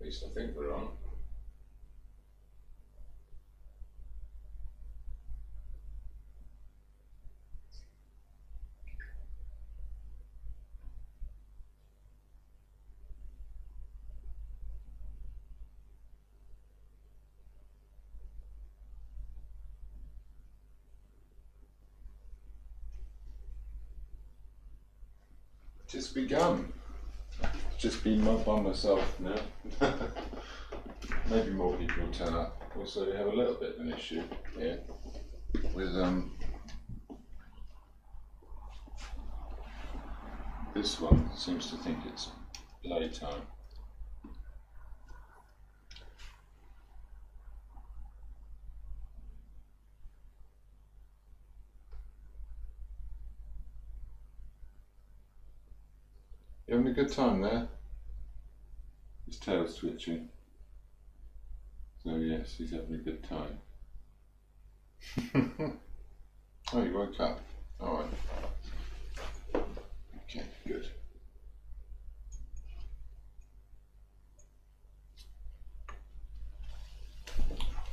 least I think we're on. Just begun. Just been by myself now. Maybe more people will turn up. Also, we have a little bit of an issue here with this one seems to think it's playtime. You having a good time there? His tail's twitching. So yes, he's having a good time. Oh, you woke up. Alright. Okay, good.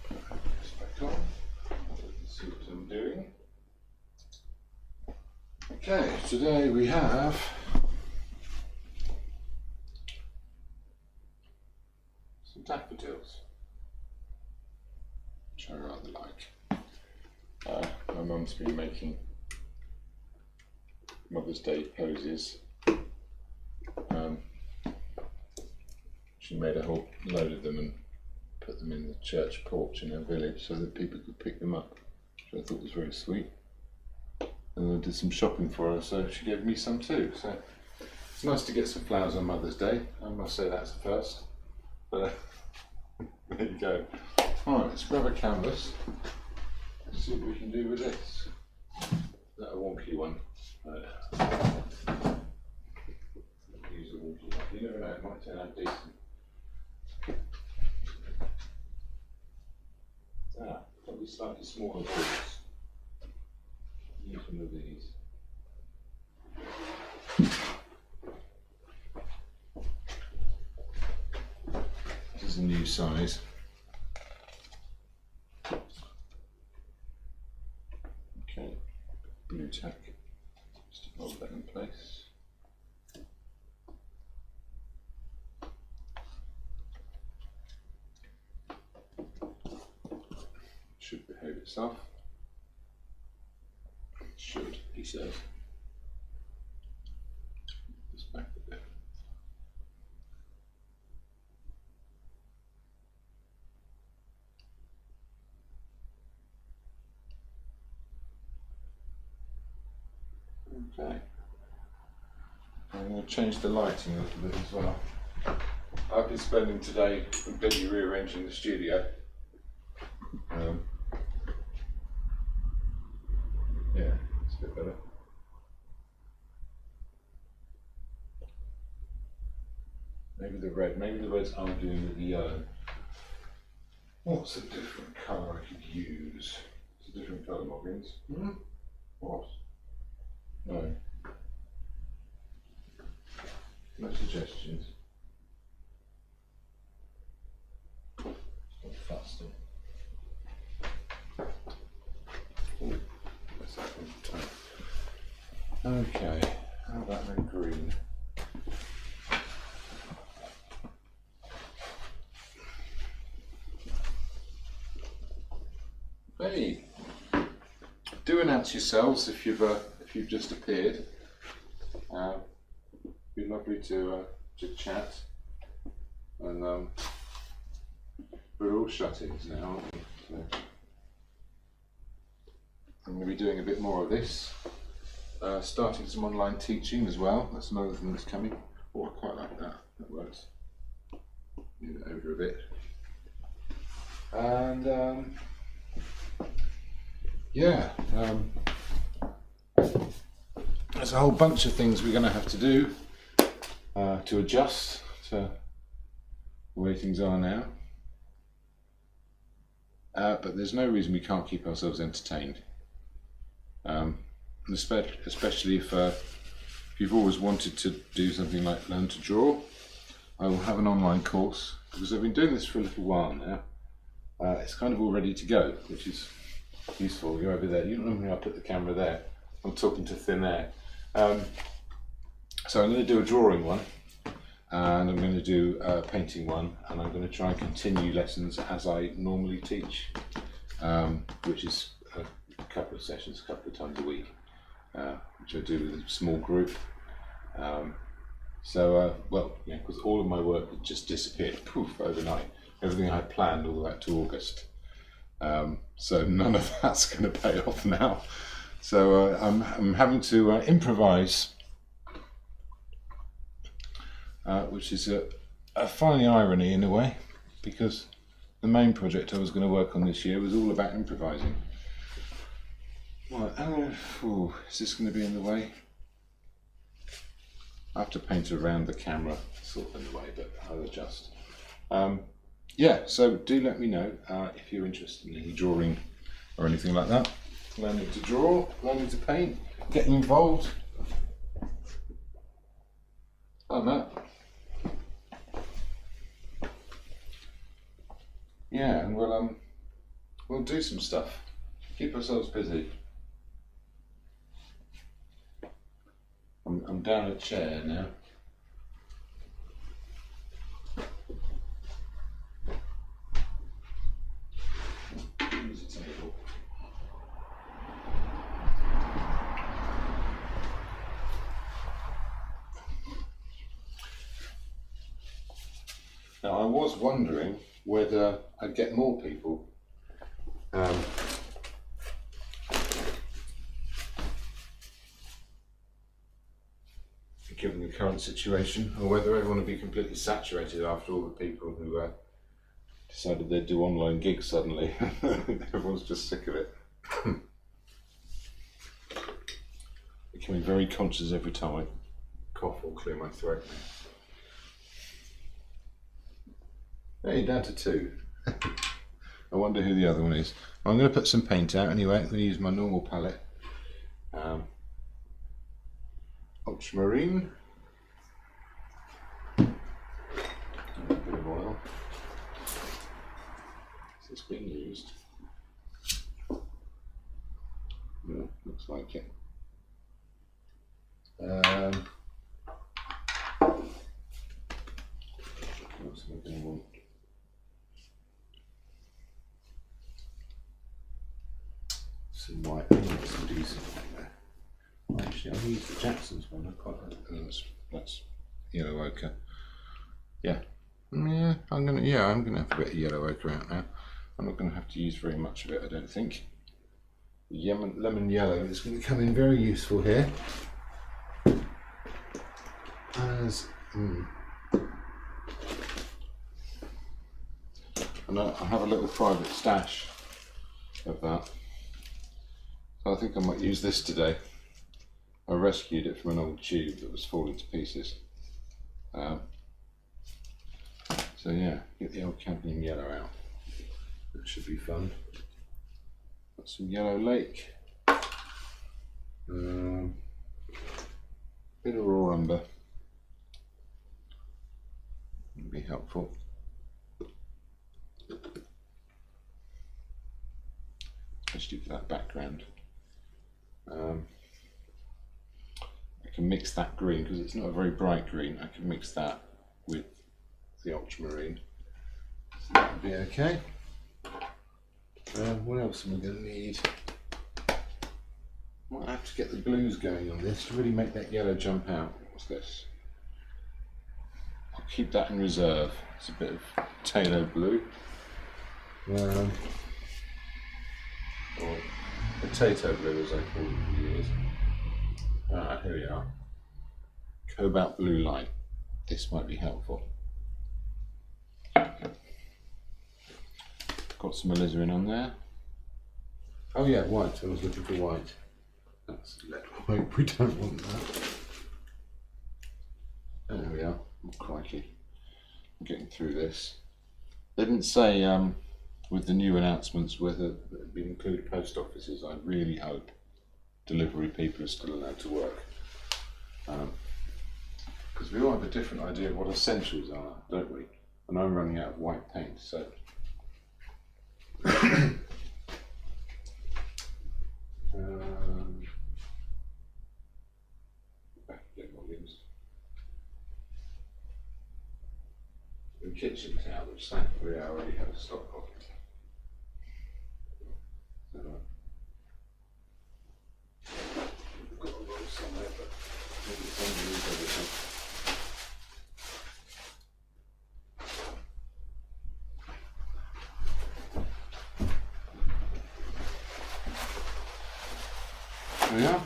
Put this back on. Let's see what I'm doing. Okay, today we have daffodils, which I rather like. My mum's been making Mother's Day posies. She made a whole load of them and put them in the church porch in her village so that people could pick them up, which I thought was very sweet. And I did some shopping for her, so she gave me some too. So it's nice to get some flowers on Mother's Day. I must say that's a first. But there you go. Alright, let's grab a canvas. Let's see what we can do with this. Is that a wonky one? Use a wonky one. You never know, it might turn out decent. Probably slightly smaller balls. Use one of these. This is a new size. Okay, blue tack, just to hold that in place. Should behave itself. Should, he says. Just back a bit. Okay. I'm going to change the lighting a little bit as well. I've been spending today completely rearranging the studio. Yeah, it's a bit better. Maybe the red's arguing with the yellow. What's a different colour I could use? It's a different colour, Moggins. What? No. No suggestions. Stop fasting. Ooh, that's that one. Okay, how about that green? Hey, do announce yourselves if you've just appeared. Be lovely to chat. And we're all shut-ins now, aren't we? So I'm going to be doing a bit more of this. Starting some online teaching as well. That's another thing that's coming. Oh, I quite like that. That works. Move it over a bit. And yeah, there's a whole bunch of things we're going to have to do to adjust to the way things are now. But there's no reason we can't keep ourselves entertained. Especially if you've always wanted to do something like learn to draw, I will have an online course, because I've been doing this for a little while now. It's kind of all ready to go, which is useful. You're over there. You don't know I put the camera there. I'm talking to thin air. So I'm going to do a drawing one, and I'm going to do a painting one, and I'm going to try and continue lessons as I normally teach, which is a couple of sessions, a couple of times a week, which I do with a small group. Well, yeah, because all of my work had just disappeared, poof, overnight. Everything I had planned all the way up to August. So none of that's going to pay off now. So I'm having to improvise, which is a funny irony in a way, because the main project I was going to work on this year was all about improvising. Right, is this going to be in the way? I have to paint around the camera, sort of in the way, but I'll adjust. Yeah, so do let me know if you're interested in any drawing or anything like that. Learning to draw, learning to paint, getting involved. Like that. Yeah, and we'll do some stuff. Keep ourselves busy. I'm down a chair now. Use a table. Now I was wondering whether I'd get more people. Given the current situation, or whether I want to be completely saturated after all the people who decided they'd do online gigs suddenly. Everyone's just sick of it. Becoming very conscious every time I cough or clear my throat. Hey, down to 2. I wonder who the other one is. I'm going to put some paint out anyway. I'm going to use my normal palette. Ultramarine. A bit of oil. Is this being used? No, looks like it. What else am I going to want? Some white. I need some decent white there. Actually, I'll use the Jackson's one. I quite like that's yellow ochre. Yeah, I'm gonna have a bit of yellow ochre out now. I'm not gonna have to use very much of it, I don't think. Lemon yellow is going to come in very useful here. As and I have a little private stash of that. So I think I might use this today. I rescued it from an old tube that was falling to pieces. So yeah, get the old cadmium yellow out. That should be fun. Got some yellow lake. Bit of raw umber. Would be helpful. Especially for that background. I can mix that green because it's not a very bright green. I can mix that with the ultramarine. So that would be okay. What else am I going to need? Might have to get the blues going on this to really make that yellow jump out. What's this? I'll keep that in reserve. It's a bit of Taylor blue. Or potato blue as I called it for years. Here we are. Cobalt blue light. This might be helpful. Got some alizarin on there. Oh yeah, white. I was looking for white. That's lead white. We don't want that. There we are. Oh, crikey. I'm getting through this. They didn't say with the new announcements whether we include post offices. I really hope delivery people are still allowed to work. Because we all have a different idea of what essentials are, don't we? And I'm running out of white paint, so. The kitchen towel, which thankfully I already have a stock of. So, I've got a roll somewhere, but maybe it's underneath everything. There we are.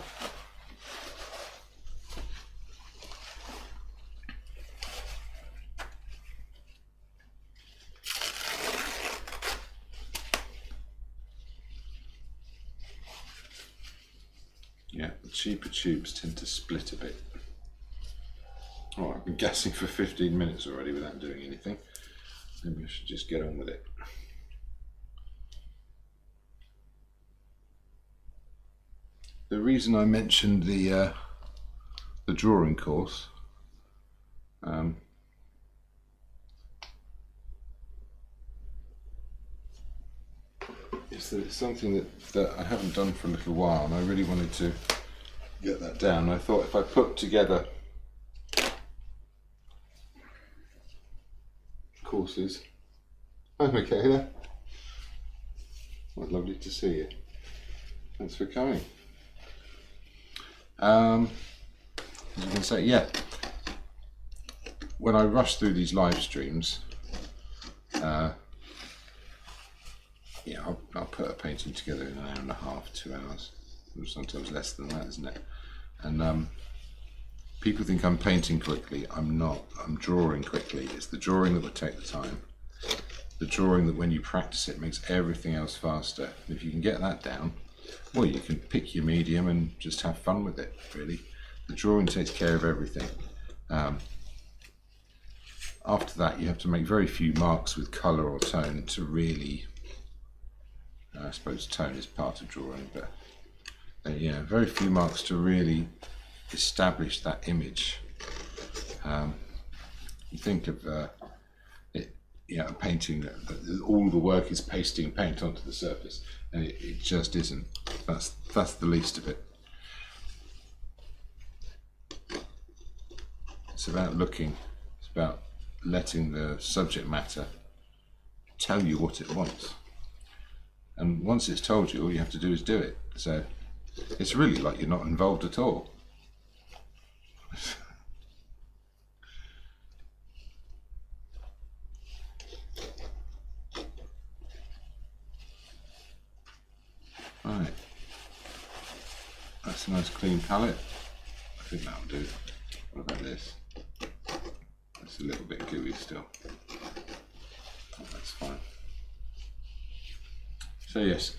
Yeah, the cheaper tubes tend to split a bit. Oh, I've been gassing for 15 minutes already without doing anything. Maybe I should just get on with it. The reason I mentioned the drawing course is that it's something that I haven't done for a little while, and I really wanted to get that down. I thought if I put together courses. I'm okay there. Well, lovely to see you. Thanks for coming. As you can say, yeah, when I rush through these live streams, yeah, I'll put a painting together in an hour and a half, 2 hours, or sometimes less than that, isn't it? And people think I'm painting quickly. I'm not. I'm drawing quickly. It's the drawing that would take the time. The drawing that when you practice it makes everything else faster. And if you can get that down, well, you can pick your medium and just have fun with it, really. The drawing takes care of everything. After that, you have to make very few marks with colour or tone to really, I suppose tone is part of drawing, but yeah, very few marks to really establish that image. You think of it, a painting that all the work is pasting paint onto the surface, and it just isn't. That's the least of it. It's about looking. It's about letting the subject matter tell you what it wants. And once it's told you, all you have to do is do it. So it's really like you're not involved at all. Right. That's a nice clean palette. I think that'll do. What about this? It's a little bit gooey still. Oh, that's fine. So yes,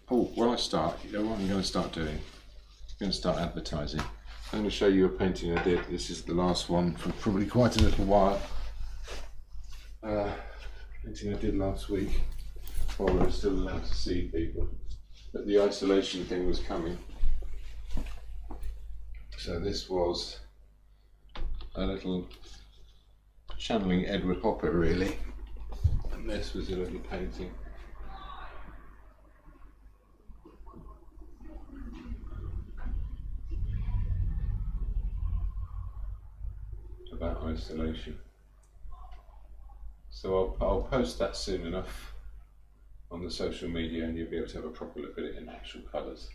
when I start, you know what I'm going to start doing? I'm going to start advertising. I'm going to show you a painting I did. This is the last one for probably quite a little while. Painting I did last week while we were still allowed to see people. But the isolation thing was coming. So this was a little channeling Edward Hopper, really. And this was a little painting. About isolation. So I'll post that soon enough on the social media, and you'll be able to have a proper look at it in actual colours.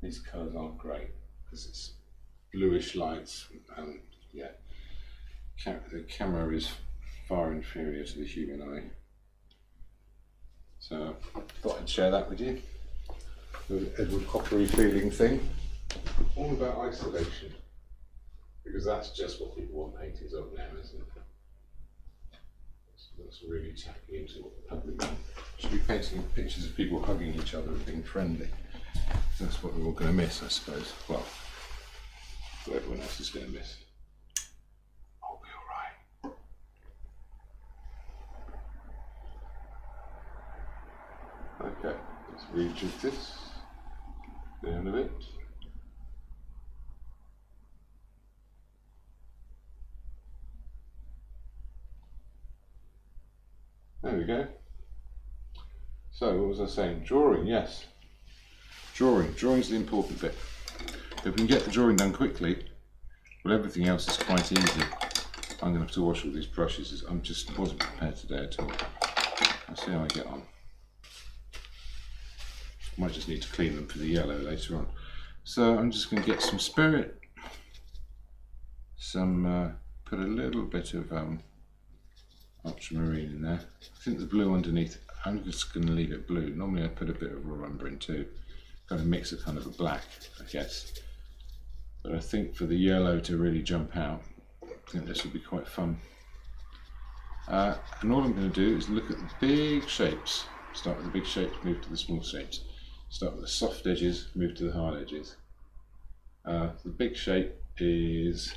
These colours aren't great because it's bluish lights, and yeah, the camera is far inferior to the human eye. So I thought I'd share that with you. The Edward Hoppery feeling thing, all about isolation. Because that's just what people want paintings of now, isn't it? So that's really tapping into what the public want. Should be painting pictures of people hugging each other and being friendly. That's what we're all going to miss, I suppose. Well, what everyone else is going to miss. I'll be alright. Okay, let's rejig this down a bit. There we go. So what was I saying? Drawing, yes. Drawing's the important bit. If we can get the drawing done quickly, well, everything else is quite easy. I'm going to have to wash all these brushes. I just wasn't prepared today at all. I'll see how I get on. Might just need to clean them for the yellow later on. So I'm just going to get some spirit, put a little bit of ultramarine in there. I think the blue underneath, I'm just going to leave it blue. Normally I put a bit of raw umber in too. Kind of mix it kind of a black, I guess. But I think for the yellow to really jump out, I think this will be quite fun. And all I'm going to do is look at the big shapes. Start with the big shapes, move to the small shapes. Start with the soft edges, move to the hard edges. The big shape is,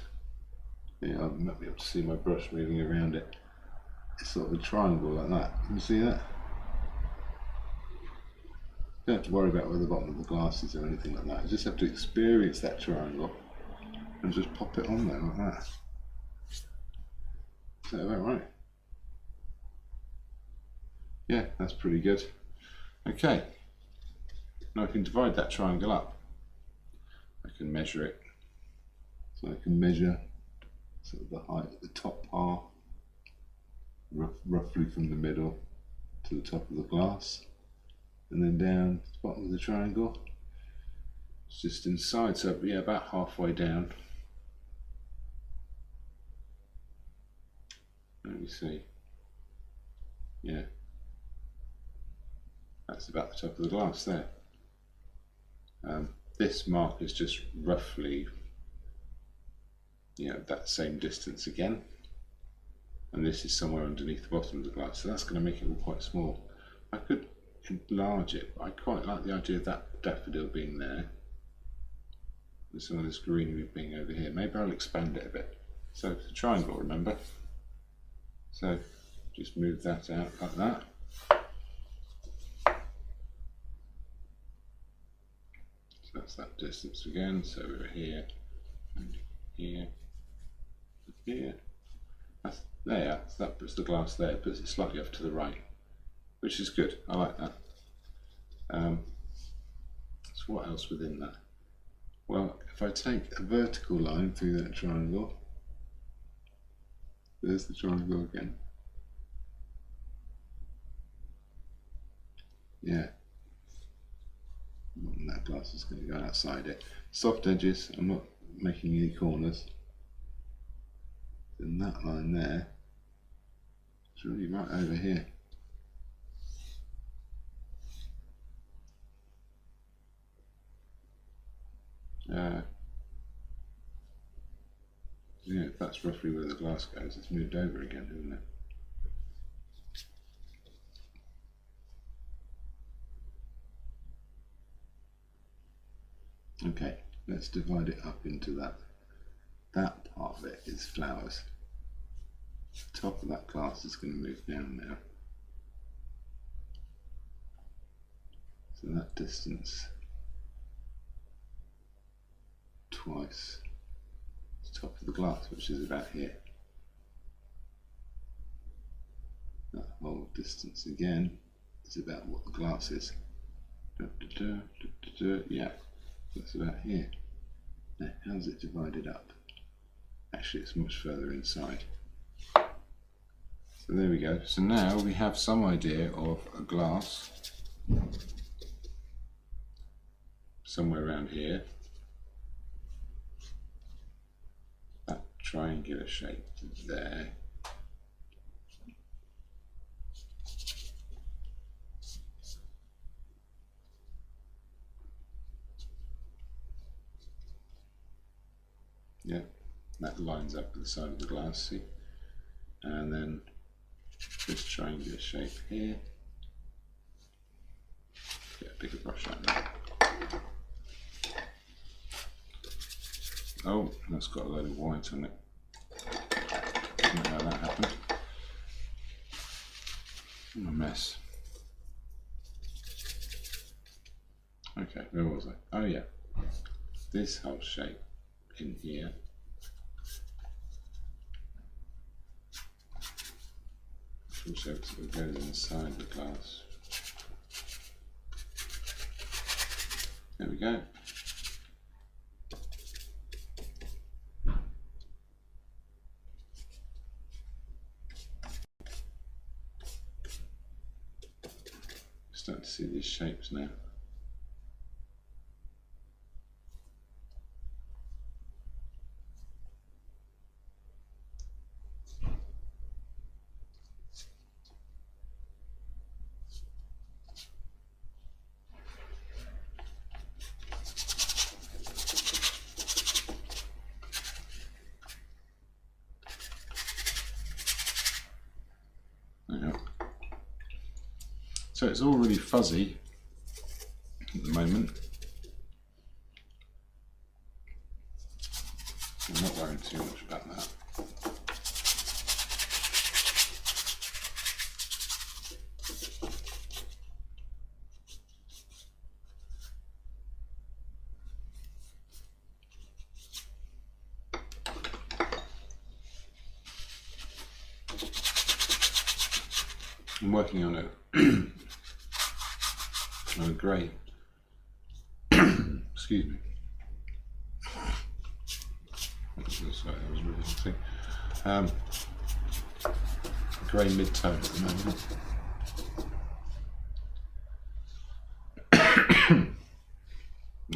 yeah, I might be able to see my brush moving around it. It's sort of a triangle like that. Can you see that? Don't have to worry about where the bottom of the glass is or anything like that. You just have to experience that triangle and just pop it on there like that. Is that about right? Yeah, that's pretty good. Okay, now I can divide that triangle up. I can measure it. So I can measure sort of the height at the top part, roughly from the middle to the top of the glass, and then down to the bottom of the triangle. It's just inside, so yeah, about halfway down. Let me see. Yeah, that's about the top of the glass there. This mark is just roughly, that same distance again, and this is somewhere underneath the bottom of the glass, so that's going to make it all quite small. I could enlarge it, but I quite like the idea of that daffodil being there and some of this greenery being over here. Maybe I'll expand it a bit. So it's a triangle, remember? So just move that out like that. So that's that distance again. So we're here and here and here. That's there. So that puts the glass there, puts it slightly off to the right, which is good. I like that. So what else within that? Well, if I take a vertical line through that triangle, there's the triangle again. Yeah. And that glass is going to go outside it. Soft edges, I'm not making any corners. Then that line there, it's really right over here. Yeah, that's roughly where the glass goes. It's moved over again, isn't it? Okay, let's divide it up into that. That part of it is flowers. The top of that glass is going to move down now. So that distance twice the top of the glass, which is about here. That whole distance again is about what the glass is. Yeah, that's about here. Now, how's it divided up? Actually, it's much further inside. So there we go. So now we have some idea of a glass somewhere around here. That triangular shape there. Yeah, that lines up with the side of the glass, see? And then this triangular shape here. Get a bigger brush out now. Oh, that's got a load of white on it. I don't know how that happened. What a mess. Okay, where was I? Oh yeah, this whole shape in here. full shapes that goes inside the glass. There we go. Starting to see these shapes now. So it's all really fuzzy at the moment. I'm not worrying too much about that. I'm working on it. Oh, grey. Excuse me. Sorry, that was really thing. Grey mid-tone at the moment.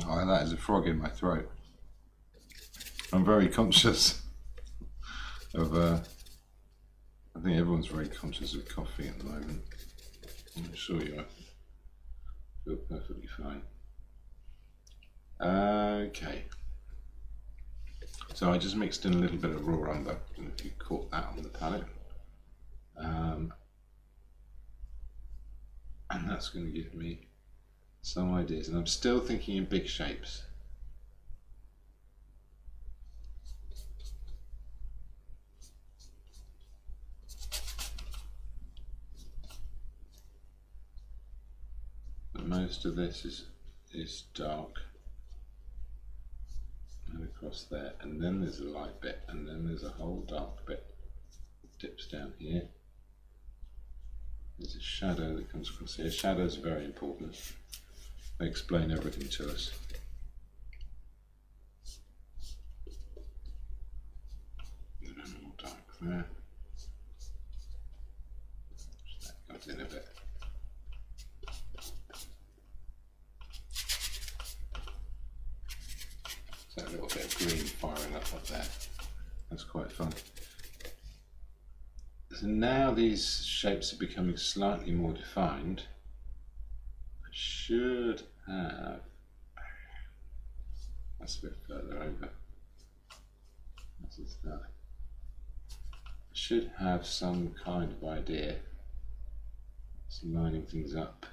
Oh, that is a frog in my throat. I'm very conscious of. I think everyone's very conscious of coughing at the moment. I'm sure you are. Feel perfectly fine. Okay. So I just mixed in a little bit of raw umber, and if you caught that on the palette. And that's going to give me some ideas. And I'm still thinking in big shapes. But most of this is dark. And across there, and then there's a light bit, and then there's a whole dark bit that dips down here. There's a shadow that comes across here. Shadows are very important. They explain everything to us. And then more dark there. That comes in a bit. So a little bit of green firing up there. That's quite fun. So now these shapes are becoming slightly more defined. I should have, that's a bit further over. This is that. I should have some kind of idea. It's lining things up.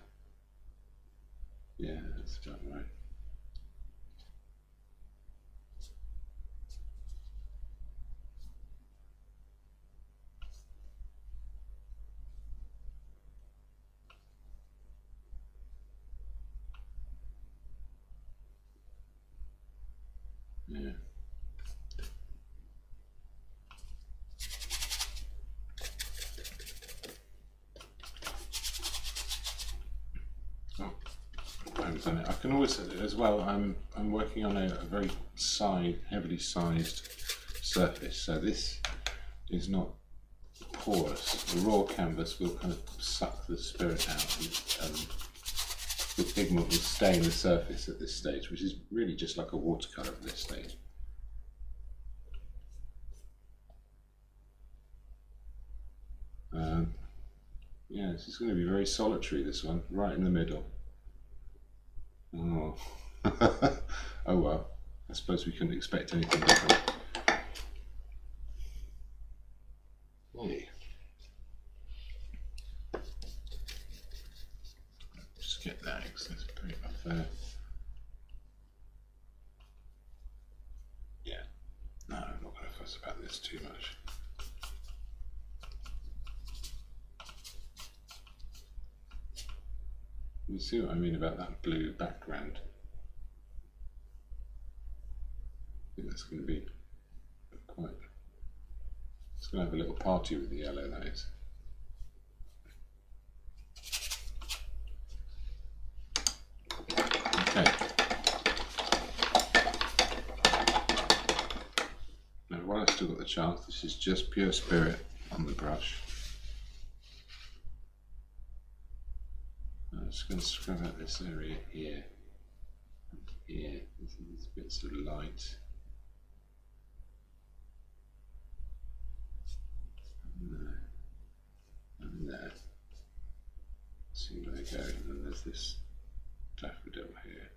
Yeah, that's about right. Yeah. Oh, I've done it. I can always as well. I'm working on a very heavily sized surface, so this is not porous. The raw canvas will kind of suck the spirit out, and the pigment will stay in the surface at this stage, which is really just like a watercolour at this stage. Yeah, this is going to be very solitary, this one, right in the middle. Oh, oh well, I suppose we couldn't expect anything different. Hey. Just get that, because let's put it up there. Yeah, no, I'm not going to fuss about this too much. You see what I mean about that blue background? I think that's going to be quite, it's going to have a little party with the yellow, that is. Okay. Now, while I've still got the chance, this is just pure spirit on the brush. I'm just going to scrub out this area here and here. These bits of light. And there. See where they go. And then there's this daffodil here.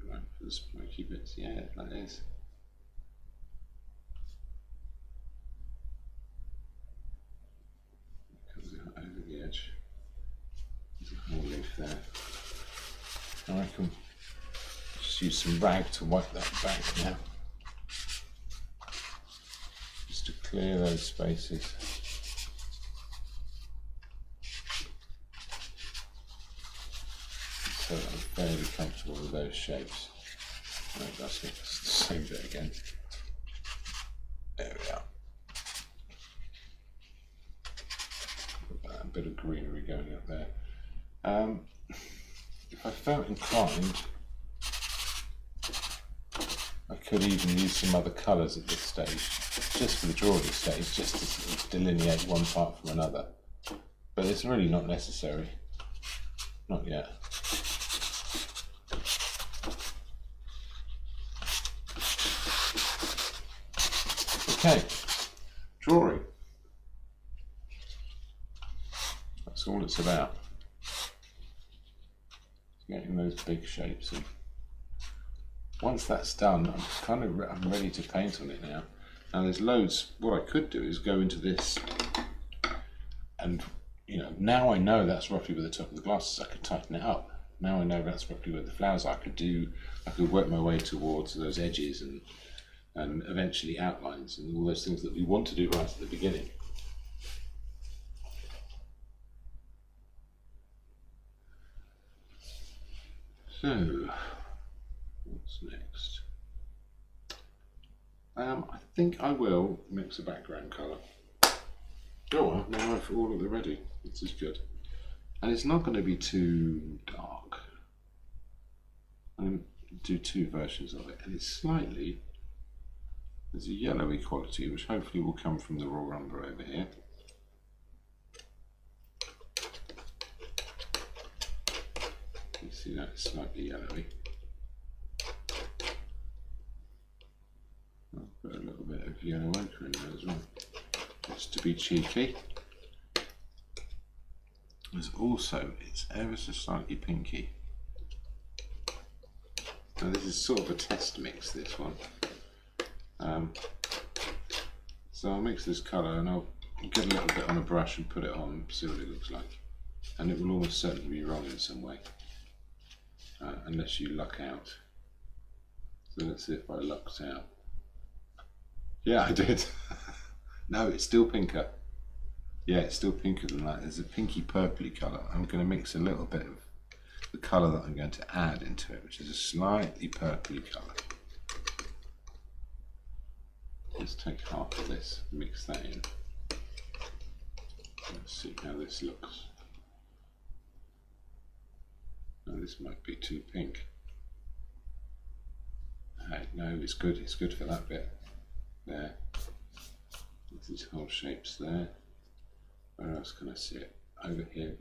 Right for the smoky bits. Yeah, like this. Comes out over the edge. There's a whole leaf there. Now I can just use some rag to wipe that back now. Just to clear those spaces. So that I'm fairly comfortable with those shapes. No, that's not the same bit again. There we are. A bit of greenery going up there. If I felt inclined, I could even use some other colours at this stage, just for the drawing stage, just to sort of delineate one part from another. But it's really not necessary. Not yet. Okay, drawing. That's all it's about. Getting those big shapes in. Once that's done, I'm ready to paint on it now. Now there's loads. What I could do is go into this, and now I know that's roughly where the top of the glass is. I could tighten it up. Now I know that's roughly where the flowers are. I could work my way towards those edges and eventually outlines and all those things that we want to do right at the beginning. So, what's next? I think I will mix a background colour. Go on, now I've all of it ready. This is good. And it's not going to be too dark. I'm going to do two versions of it, and it's slightly, there's a yellowy quality which hopefully will come from the raw umber over here. You see that, it's slightly yellowy. I'll put a little bit of yellow ochre in there as well, just to be cheeky. There's also, it's ever so slightly pinky. Now this is sort of a test mix, this one. So I'll mix this colour and I'll get a little bit on a brush and put it on, see what it looks like. And it will almost certainly be wrong in some way, unless you luck out. So let's see if I lucked out. Yeah, I did. No, it's still pinker. Yeah, it's still pinker than that. There's a pinky purpley colour. I'm going to mix a little bit of the colour that I'm going to add into it, which is a slightly purpley colour. Let's take half of this, mix that in. Let's see how this looks. Now this might be too pink. No, it's good for that bit. There. There's these whole shapes there. Where else can I see it? Over here.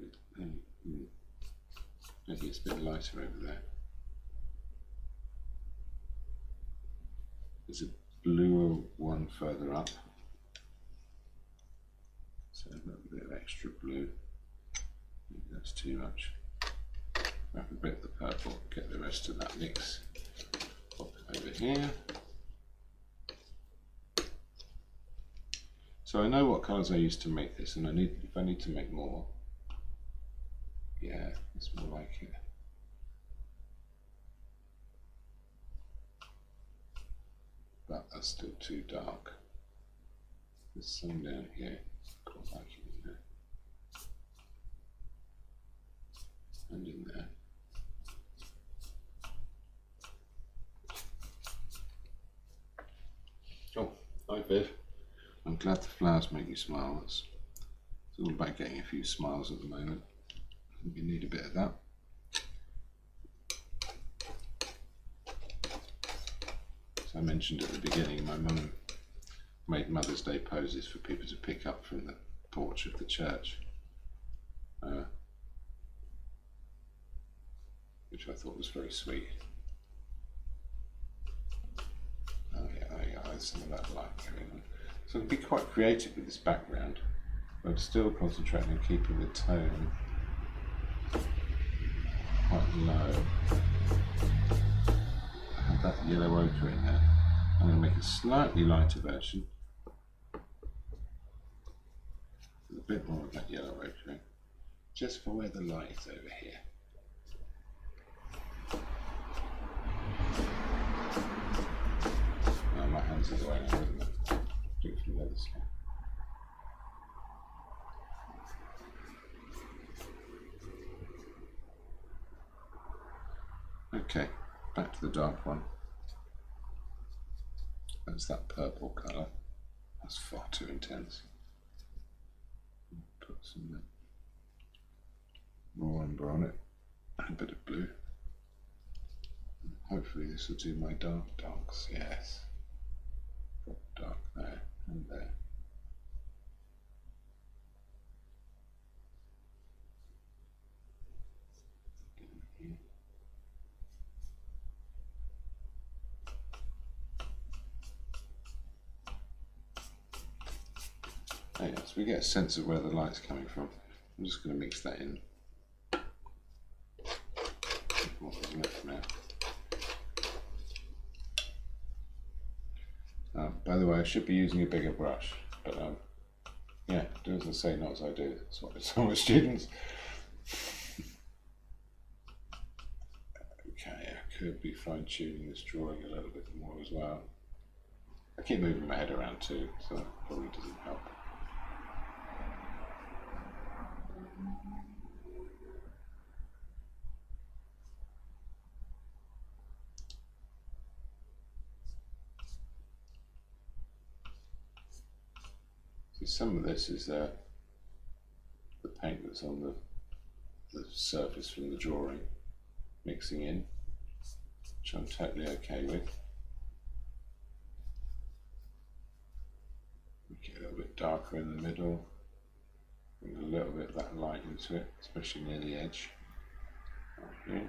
Maybe it's a bit lighter over there. There's a bluer one further up. So a little bit of extra blue. Maybe that's too much. Grab a bit of the purple, get the rest of that mix. Pop it over here. So I know what colours I used to make this, and if I need to make more, yeah, it's more like it. But that's still too dark. There's some down here, quite like it in there, and in there. Oh, hi Viv. I'm glad the flowers make you smile. It's all about getting a few smiles at the moment. I think you need a bit of that. As I mentioned at the beginning, my mum made Mother's Day poses for people to pick up from the porch of the church, which I thought was very sweet. Oh yeah, there's some of that light going on. So I can be quite creative with this background, but still concentrating on keeping the tone quite low. I have that yellow ochre in there. I'm going to make a slightly lighter version with a bit more of that yellow ochre in, just for where the light is over here. Oh, my hands are the way now, isn't it? Do it from the other side. Okay, back to the dark one. That's that purple colour. That's far too intense. Put some more umber on it, and a bit of blue. Hopefully this will do my darks, yes. Drop dark there and there. Oh yeah, so we get a sense of where the light's coming from. I'm just going to mix that in. What was left now? By the way, I should be using a bigger brush, but yeah, do as I say, not as I do. That's what I tell my students. Okay, I could be fine-tuning this drawing a little bit more as well. I keep moving my head around too, so that probably doesn't help. Some of this is the paint that's on the surface from the drawing mixing in, which I'm totally okay with. Make it a little bit darker in the middle, bring a little bit of that light into it, especially near the edge. Okay.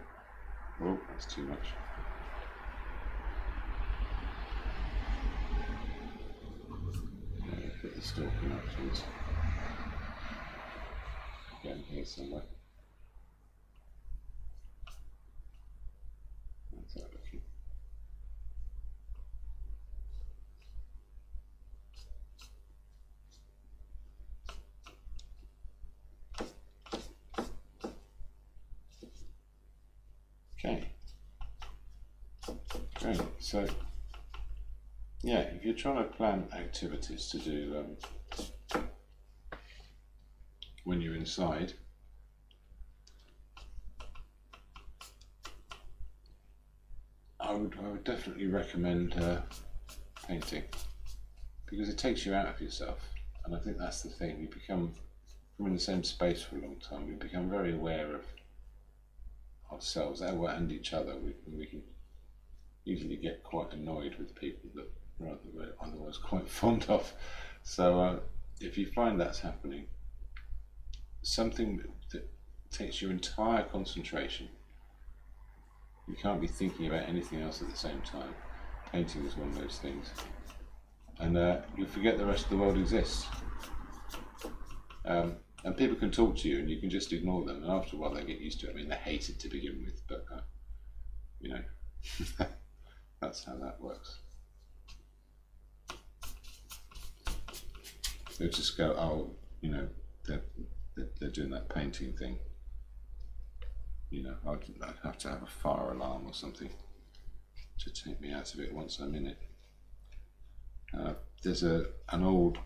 Oh, that's too much. Put the stalking options again here somewhere. How's that looking? Okay. Great. So yeah, if you're trying to plan activities to do when you're inside, I would definitely recommend painting, because it takes you out of yourself, and I think that's the thing. You become, from in the same space for a long time, we become very aware of ourselves and each other. We can usually get quite annoyed with people that we're otherwise quite fond of. So if you find that's happening, something that takes your entire concentration, you can't be thinking about anything else at the same time. Painting is one of those things, and you forget the rest of the world exists. And people can talk to you and you can just ignore them, and after a while they get used to it. I mean, they hate it to begin with, but you know, that's how that works. They'll just go, oh, you know, they're doing that painting thing. You know, I'd have to have a fire alarm or something to take me out of it once I'm in it. There's an old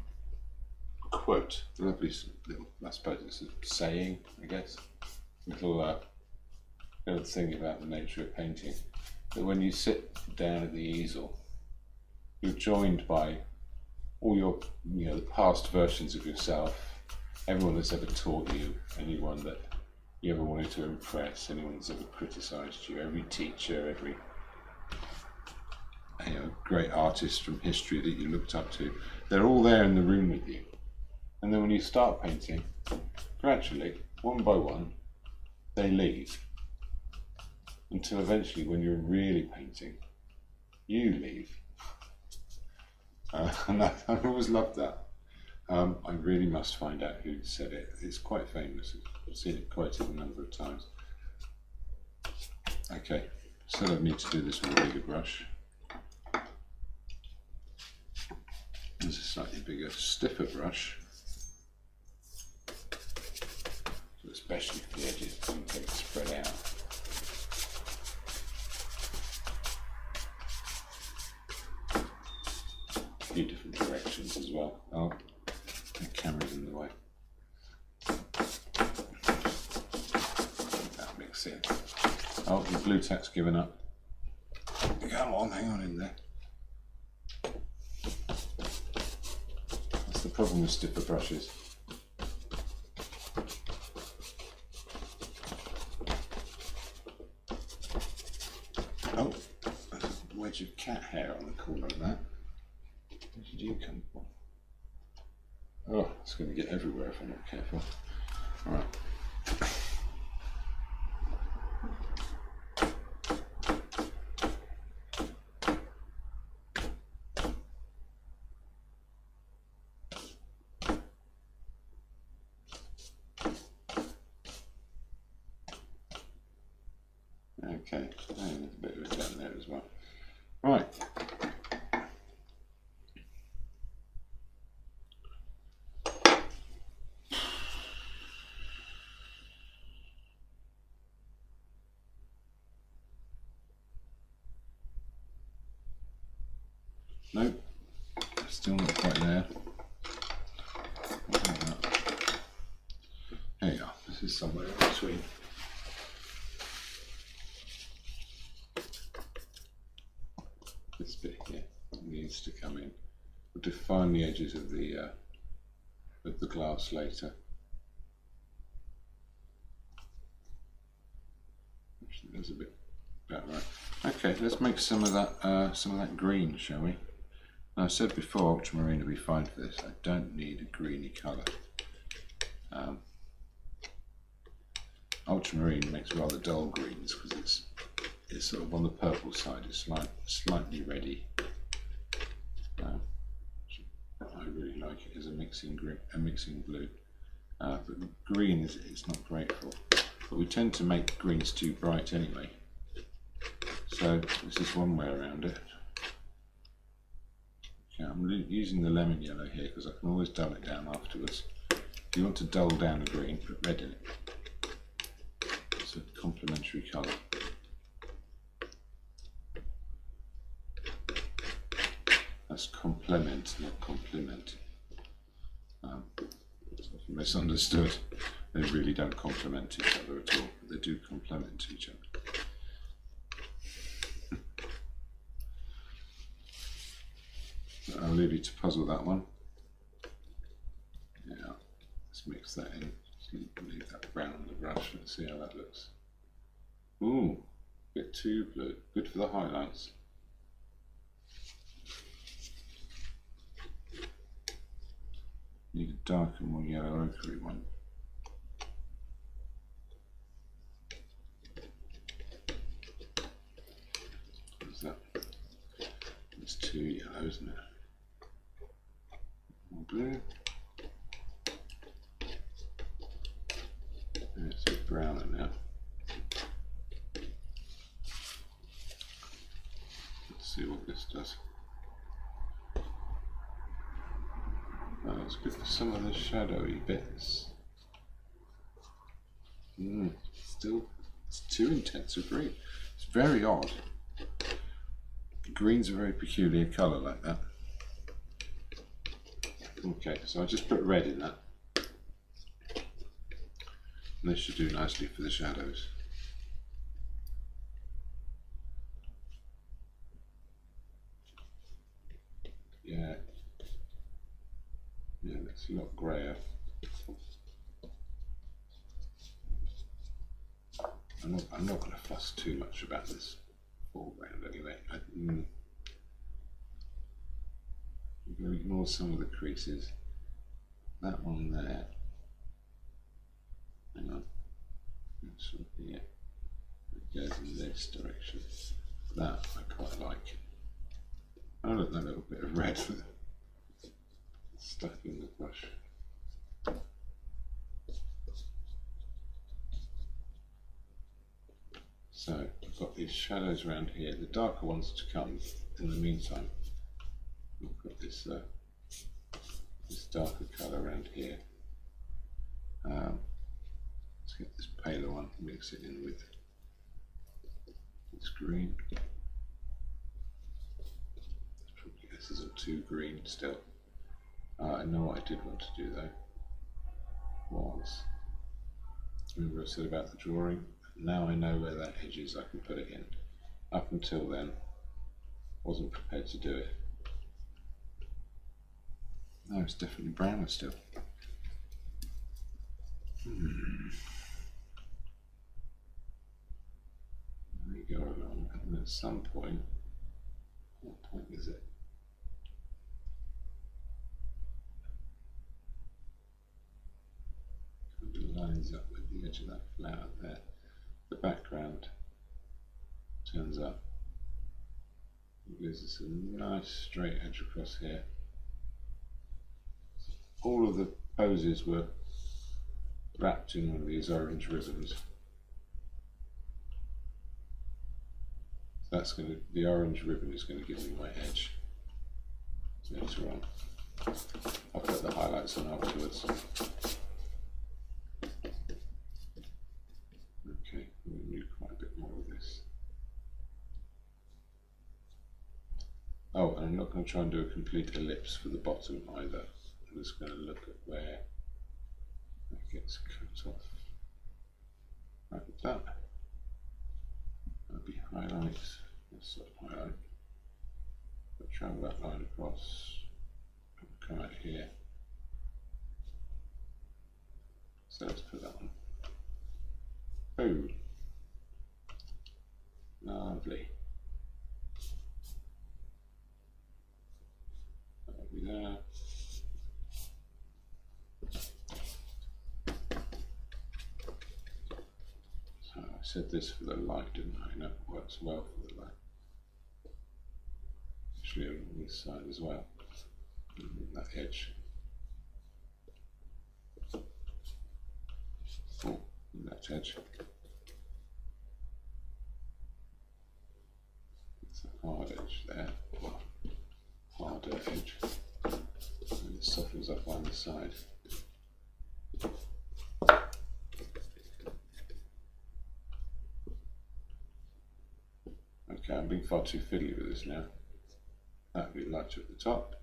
quote, a lovely little, I suppose it's a saying, I guess, little thing about the nature of painting, that when you sit down at the easel, you're joined by all your, you know, the past versions of yourself, everyone that's ever taught you, anyone that you ever wanted to impress, anyone that's ever criticised you, every teacher, every, you know, great artists from history that you looked up to. They're all there in the room with you. And then when you start painting, gradually, one by one, they leave. Until eventually, when you're really painting, you leave. And I always loved that. I really must find out who said it. It's quite famous. I've seen it quoted a number of times. Okay, so I need to do this with a bigger brush. There's a slightly bigger, stiffer brush. So especially for the edges, it's going to take it spread out. A few different directions as well. Oh, the camera's in the way. That mix in. Oh, the blue tack's given up. Come on, hang on in there. That's the problem with stiffer brushes. Oh, there's a wedge of cat hair on the corner of that. Where did you come from? Oh, it's going to get everywhere if I'm not careful. All right. Okay, there's a bit of it down there as well. Right. Nope, still not quite there. There you are, this is somewhere in between. This bit here needs to come in. We'll define the edges of the glass later. Actually, there's a bit about right. Okay, let's make some of that green, shall we? Now, I said before, ultramarine will be fine for this. I don't need a greeny colour. Ultramarine makes rather dull greens because it's sort of on the purple side. It's slightly reddy. I really like it as a mixing blue. But green is not great for. But we tend to make greens too bright anyway. So this is one way around it. Okay, I'm using the lemon yellow here because I can always dull it down afterwards. If you want to dull down a green, put red in it. It's a complementary colour. That's complement, not compliment. It's often misunderstood. They really don't complement each other at all. They do complement each other. I'll leave you to puzzle that one. Yeah, let's mix that in. Just leave that brown on the brush. Let's see how that looks. Ooh, a bit too blue. Good for the highlights. Need a darker, more yellow ochre one. What's that? It's too yellow, isn't it? More blue. And it's a bit browner now. Let's see what this does. Oh, it's good for some of the shadowy bits. Still, it's too intense a green. It's very odd. Green's a very peculiar colour like that. Okay, so I just put red in that. And this should do nicely for the shadows. Yeah. Yeah, that's a lot grayer. I'm not going to fuss too much about this foreground anyway. going to ignore some of the creases. That one there. Hang on. This one here. It goes in this direction. That I quite like. Oh look, that little bit of red stuck in the brush. So I've got these shadows around here, the darker ones to come in the meantime. I've got this this darker colour around here. Let's get this paler one, mix it in with this green. This isn't too green still. I know what I did want to do though was, remember I said about the drawing? Now I know where that edge is, I can put it in. Up until then, wasn't prepared to do it. No, it's definitely browner still. There you go along, and at some point, what point is it? Kind of lines up with the edge of that flower there. The background turns up. It gives us a nice straight edge across here. All of the poses were wrapped in one of these orange ribbons. That's going to, the orange ribbon is going to give me my edge later on. I'll put the highlights on afterwards. Okay, we need quite a bit more of this. Oh, and I'm not going to try and do a complete ellipse for the bottom either. I'm just going to look at where it gets cut off. Like that. That'll be highlights. Let's sort of highlight. But travel that line across. Come out here. So let's put that one. Boom. Lovely. That'll be there. So I said this for the light, didn't I? And it works well for the light. Actually on this side as well. That edge. Oh, that edge. It's a hard edge there. Harder edge. And it softens up on the side. Okay, I'm being far too fiddly with this now. That'll be lighter at the top.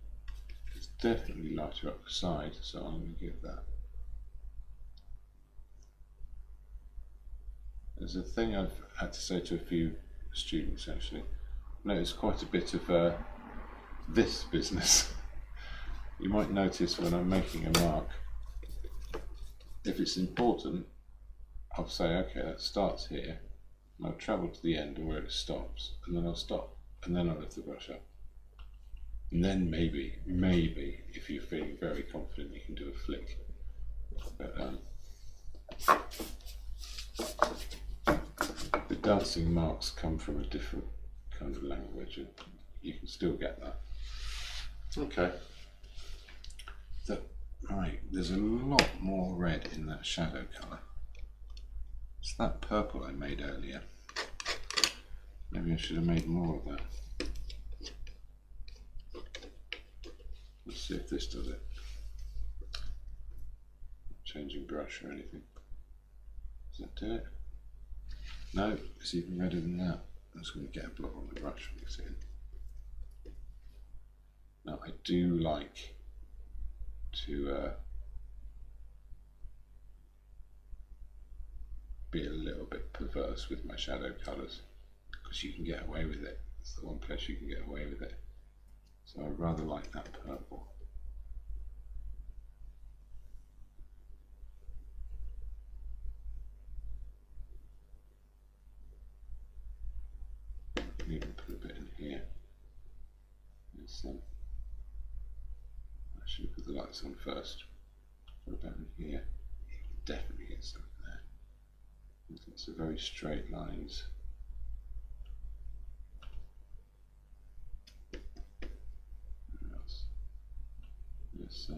It's definitely lighter up the side, so I'm going to give that. There's a thing I've had to say to a few students actually. I noticed quite a bit of this business. You might notice when I'm making a mark, if it's important, I'll say, okay, that starts here, and I'll travel to the end and where it stops, and then I'll stop, and then I'll lift the brush up. And then maybe, if you're feeling very confident, you can do a flick. But the dancing marks come from a different kind of language, and you can still get that. Okay. So, right, there's a lot more red in that shadow colour. It's that purple I made earlier. Maybe I should have made more of that. Let's see if this does it. Changing brush or anything. Does that do it? No, it's even redder than that. I'm just going to get a blob on the brush and mix it in. Now I do like to be a little bit perverse with my shadow colours, because you can get away with it. It's the one place you can get away with it. So I rather like that purple. I can even put a bit in here. There's some. lights on first. What about in here? Definitely get something there. There's lots of very straight lines. Where else? Yes,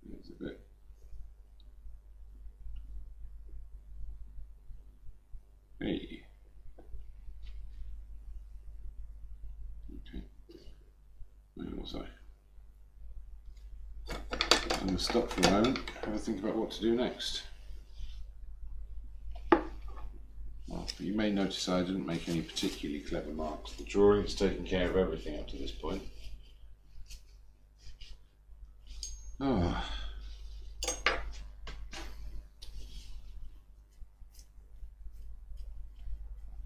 there's a bit. Hey. Okay. Where was I? I'm going to stop for a moment, have a think about what to do next. Well, you may notice I didn't make any particularly clever marks. The drawing's taken care of everything up to this point. Oh.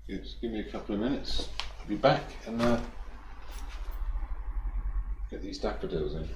Yes, give me a couple of minutes. I'll be back and get these daffodils in.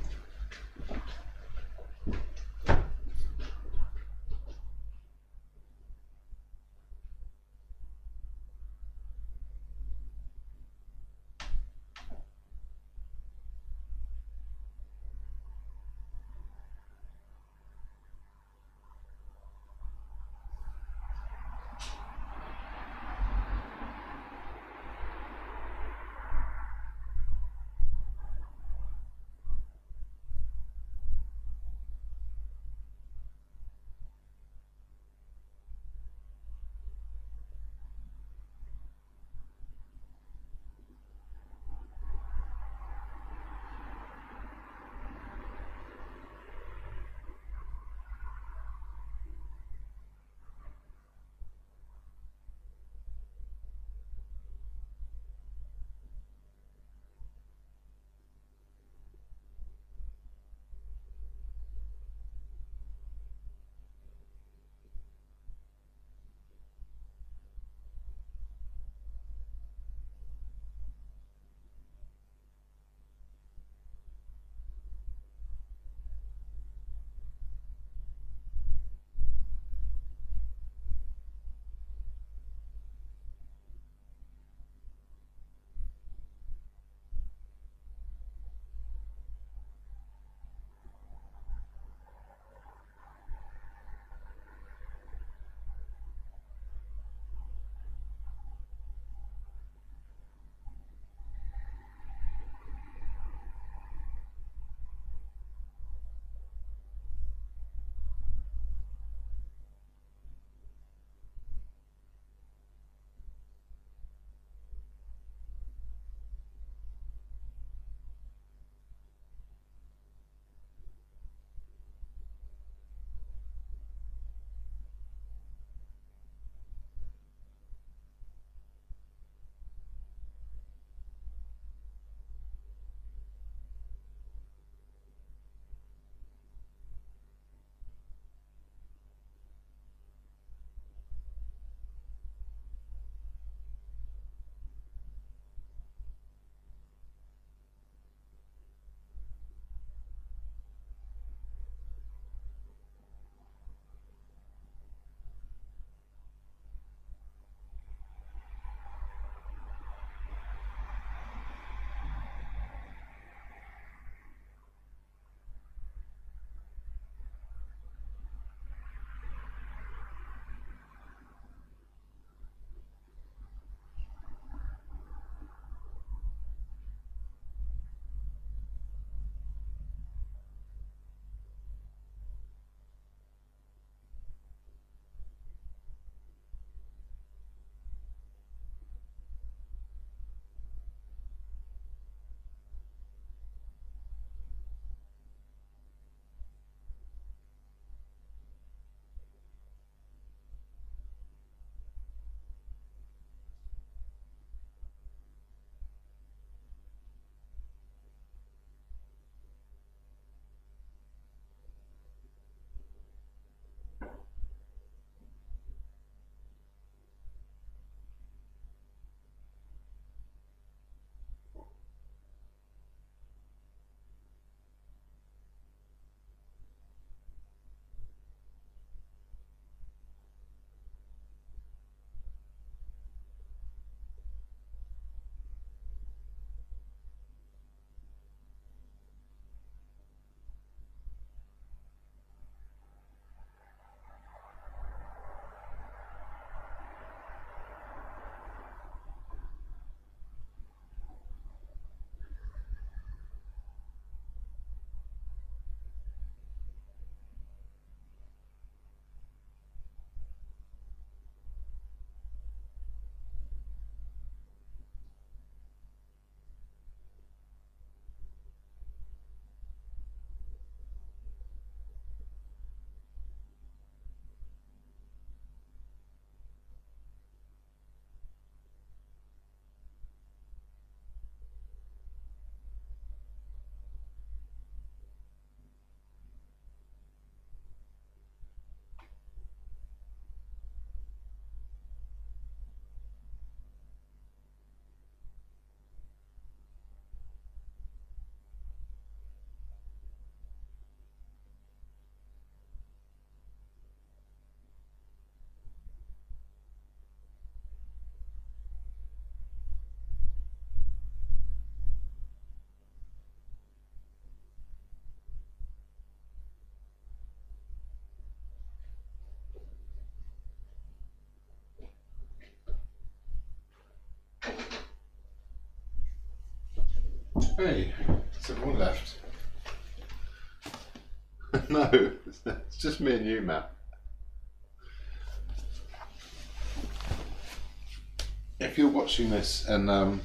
Hey, has everyone left? No, it's just me and you, Matt. If you're watching this and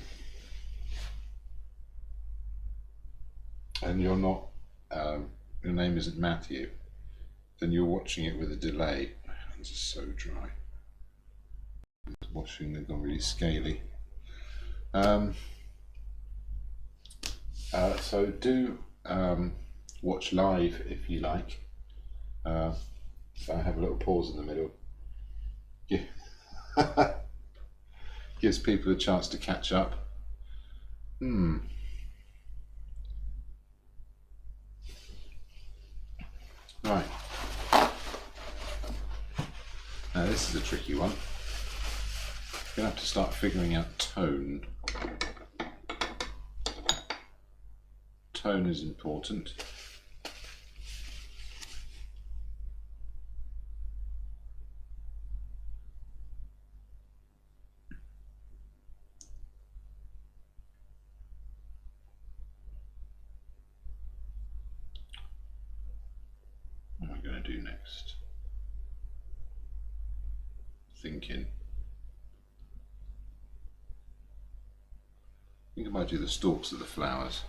you're not, your name isn't Matthew, then you're watching it with a delay. My hands are so dry. Washing, they've gone really scaly. So do watch live if you like. So I have a little pause in the middle. Yeah. Gives people a chance to catch up. Right. Now this is a tricky one. You're going to have to start figuring out tone. Tone is important. What am I going to do next? Thinking. I think I might do the stalks of the flowers.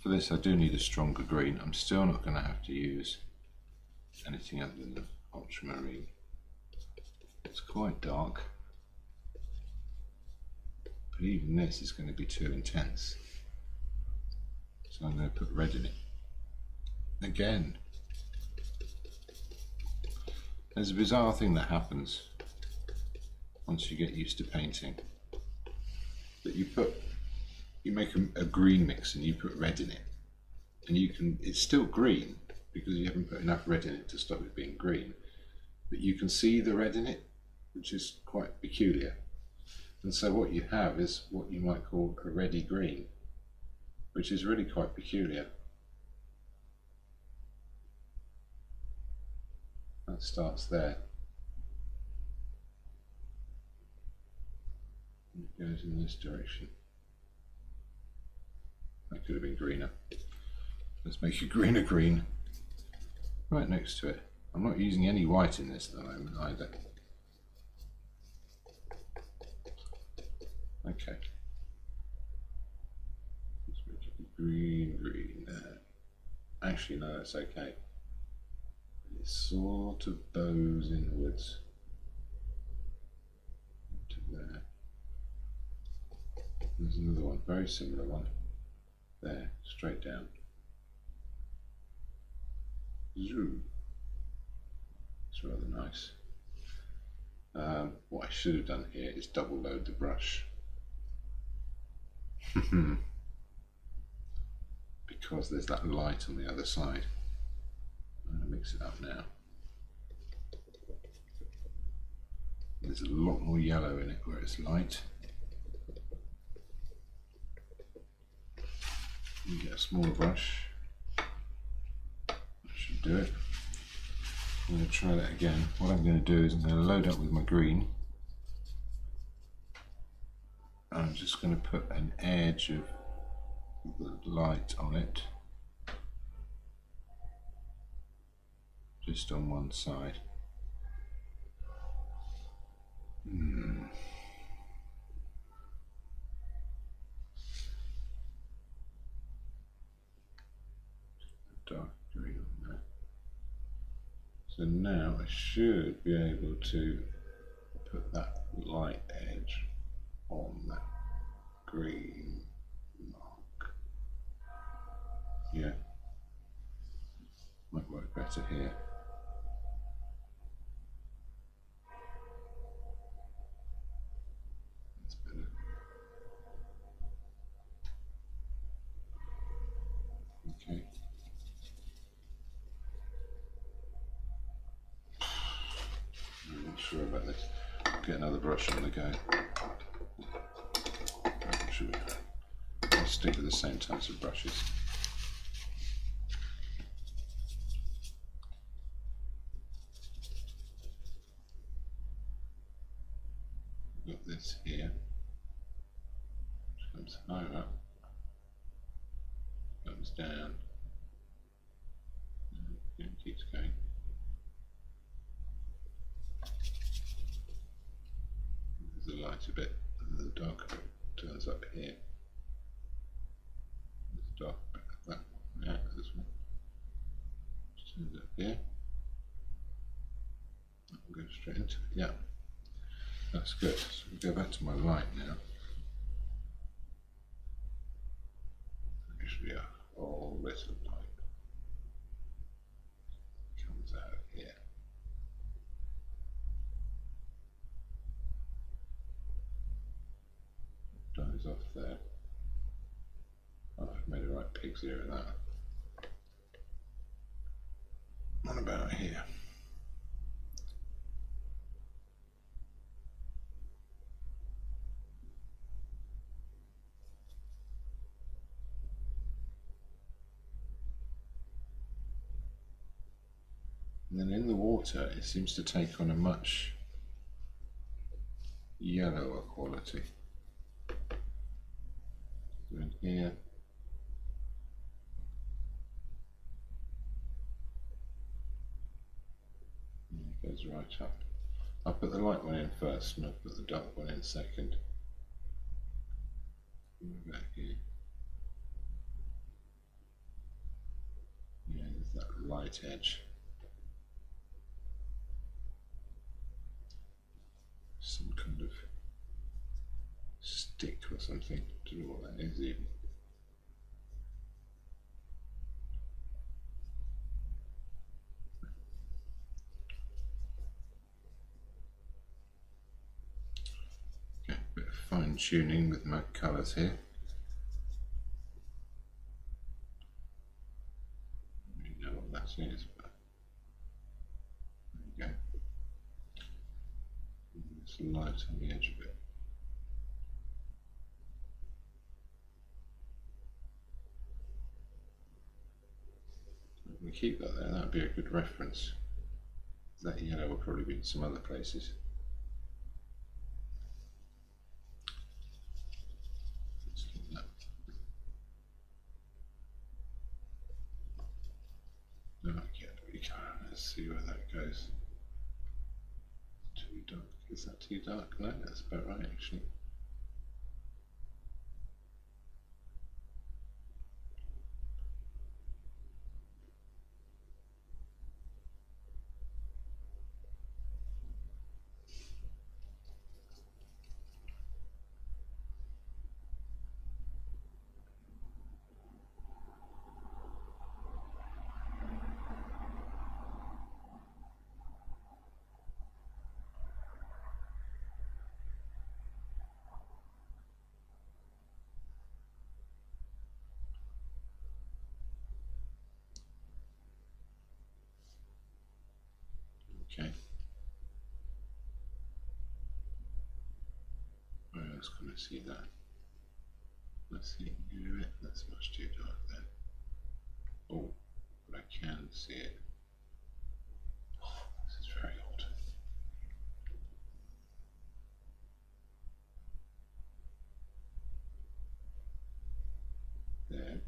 For this I do need a stronger green. I'm still not going to have to use anything other than the ultramarine. It's quite dark, but even this is going to be too intense. So I'm going to put red in it. Again, there's a bizarre thing that happens once you get used to painting, that you make a green mix and you put red in it, and it's still green because you haven't put enough red in it to stop it being green, but you can see the red in it, which is quite peculiar. And so what you have is what you might call a reddy green, which is really quite peculiar. That starts there. It goes in this direction. That could have been greener. Let's make a greener green right next to it. I'm not using any white in this at the moment either. Okay. Let's make it green there. Actually, no, that's okay. It sort of bows inwards to there. There's another one, very similar one. There, straight down. Zoom. It's rather nice. What I should have done here is double load the brush. Because there's that light on the other side. I'm going to mix it up now. There's a lot more yellow in it where it's light. You get a smaller brush. That should do it. I'm going to try that again. What I'm going to do is I'm going to load up with my green. I'm just going to put an edge of the light on it, just on one side. Dark green on there. So now I should be able to put that light edge on that green mark. Yeah, might work better here. That's better. Okay. I'm not sure about this. Get another brush on the go. I'll stick with the same types of brushes. Got this here. comes higher, comes down, and it keeps going. There's a lighter bit, and the darker bit turns up here. There's a dark bit of that one. Yeah, this one. Just turns up here. I'll go straight into it. Yeah, that's good. So we go back to my light now. Actually, a whole bit of light comes out here. Dies off there. Oh, I've made a right pig's ear of that. What about here? And then in the water, it seems to take on a much yellower quality. So in here, and it goes right up. I'll put the light one in first, and I'll put the dark one in second. Back here. Yeah, there's that light edge. Some kind of stick or something. I don't know what that is even. Okay, a bit of fine tuning with my colours here. You know what that is, but there you go. There's light on the edge of it. We keep that there, that would be a good reference. That yellow will probably be in some other places. Let's keep that. No, I can't really go. Let's see where that goes. Too dark. Is that too dark? No, that's about right actually. Okay. Where else can I see that? Let's see near it. That's much too dark then. Oh, but I can see it. Oh, this is very odd. There.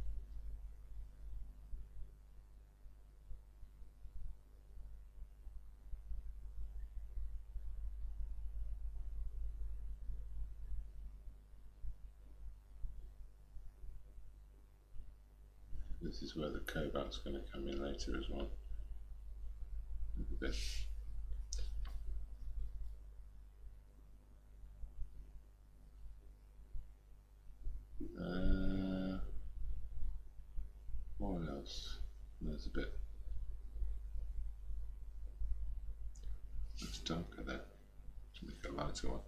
This is where the cobalt's going to come in later as well. A bit. What else? There's a bit. It's darker there. To make a lighter one.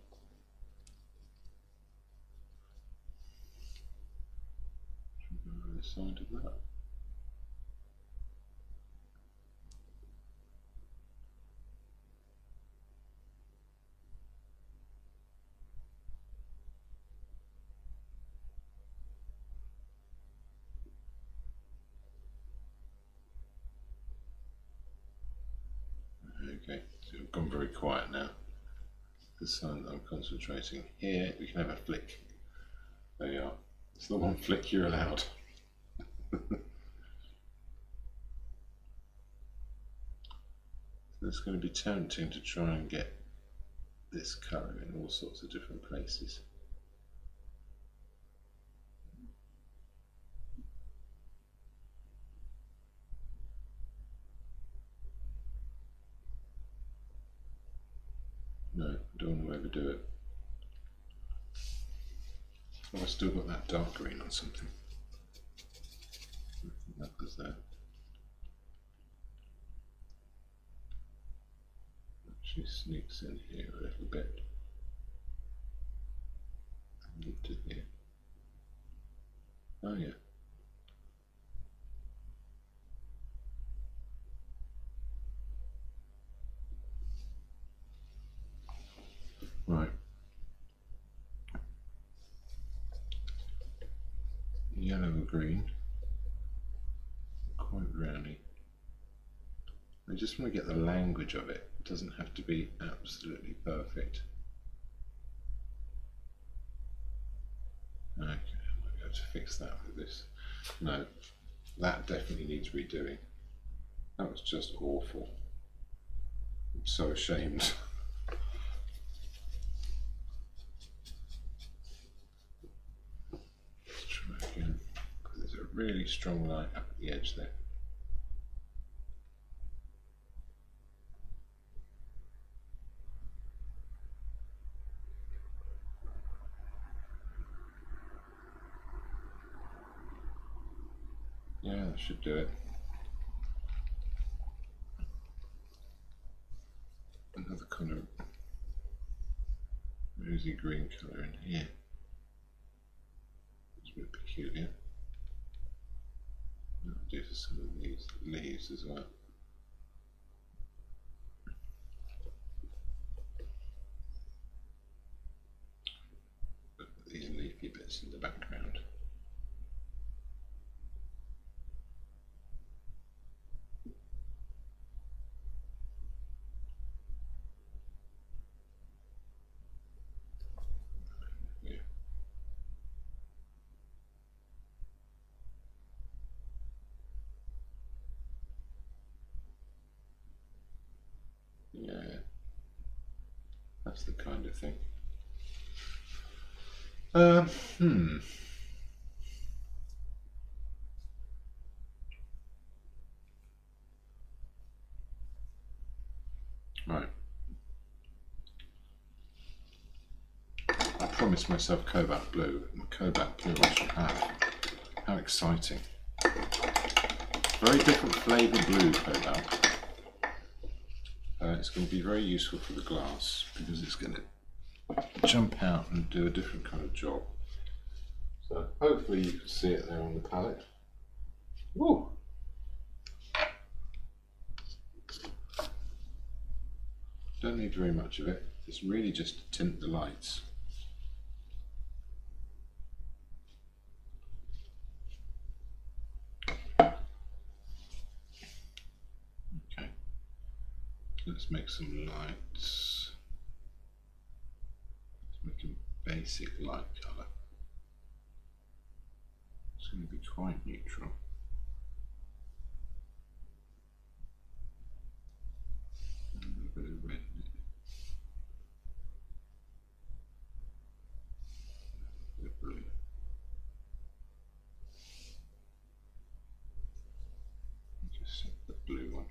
Should we go on the side of that? Okay, so I've gone very quiet now. The sign that I'm concentrating here, we can have a flick There you are. It's the one flick you're allowed. It's going to be tempting to try and get this colour in all sorts of different places. No, I don't want to overdo it. Oh, I've still got that dark green on something. I think that was there. Actually sneaks in here a little bit. Into here. Oh yeah. Right. Yellow and green. Quite browny. I just want to get the language of it. It doesn't have to be absolutely perfect. Okay, I might be able to fix that with this. No, that definitely needs redoing. That was just awful. I'm so ashamed. Let's try again, because there's a really strong light up at the edge there. Yeah, that should do it. Another kind of rosy green colour in here. It's a bit peculiar. I'll do for some of these leaves as well. Put these leafy bits in the background. Yeah, that's the kind of thing. Right. I promised myself cobalt blue, and cobalt blue I should have. How exciting. Very different flavour blue cobalt. It's going to be very useful for the glass because it's going to jump out and do a different kind of job. So hopefully you can see it there on the palette. Woo! Don't need very much of it. It's really just to tint the lights. Okay. Let's make some lights. Let's make a basic light colour. It's going to be quite neutral. A little bit of red in it. A bit of blue. Just set the blue one.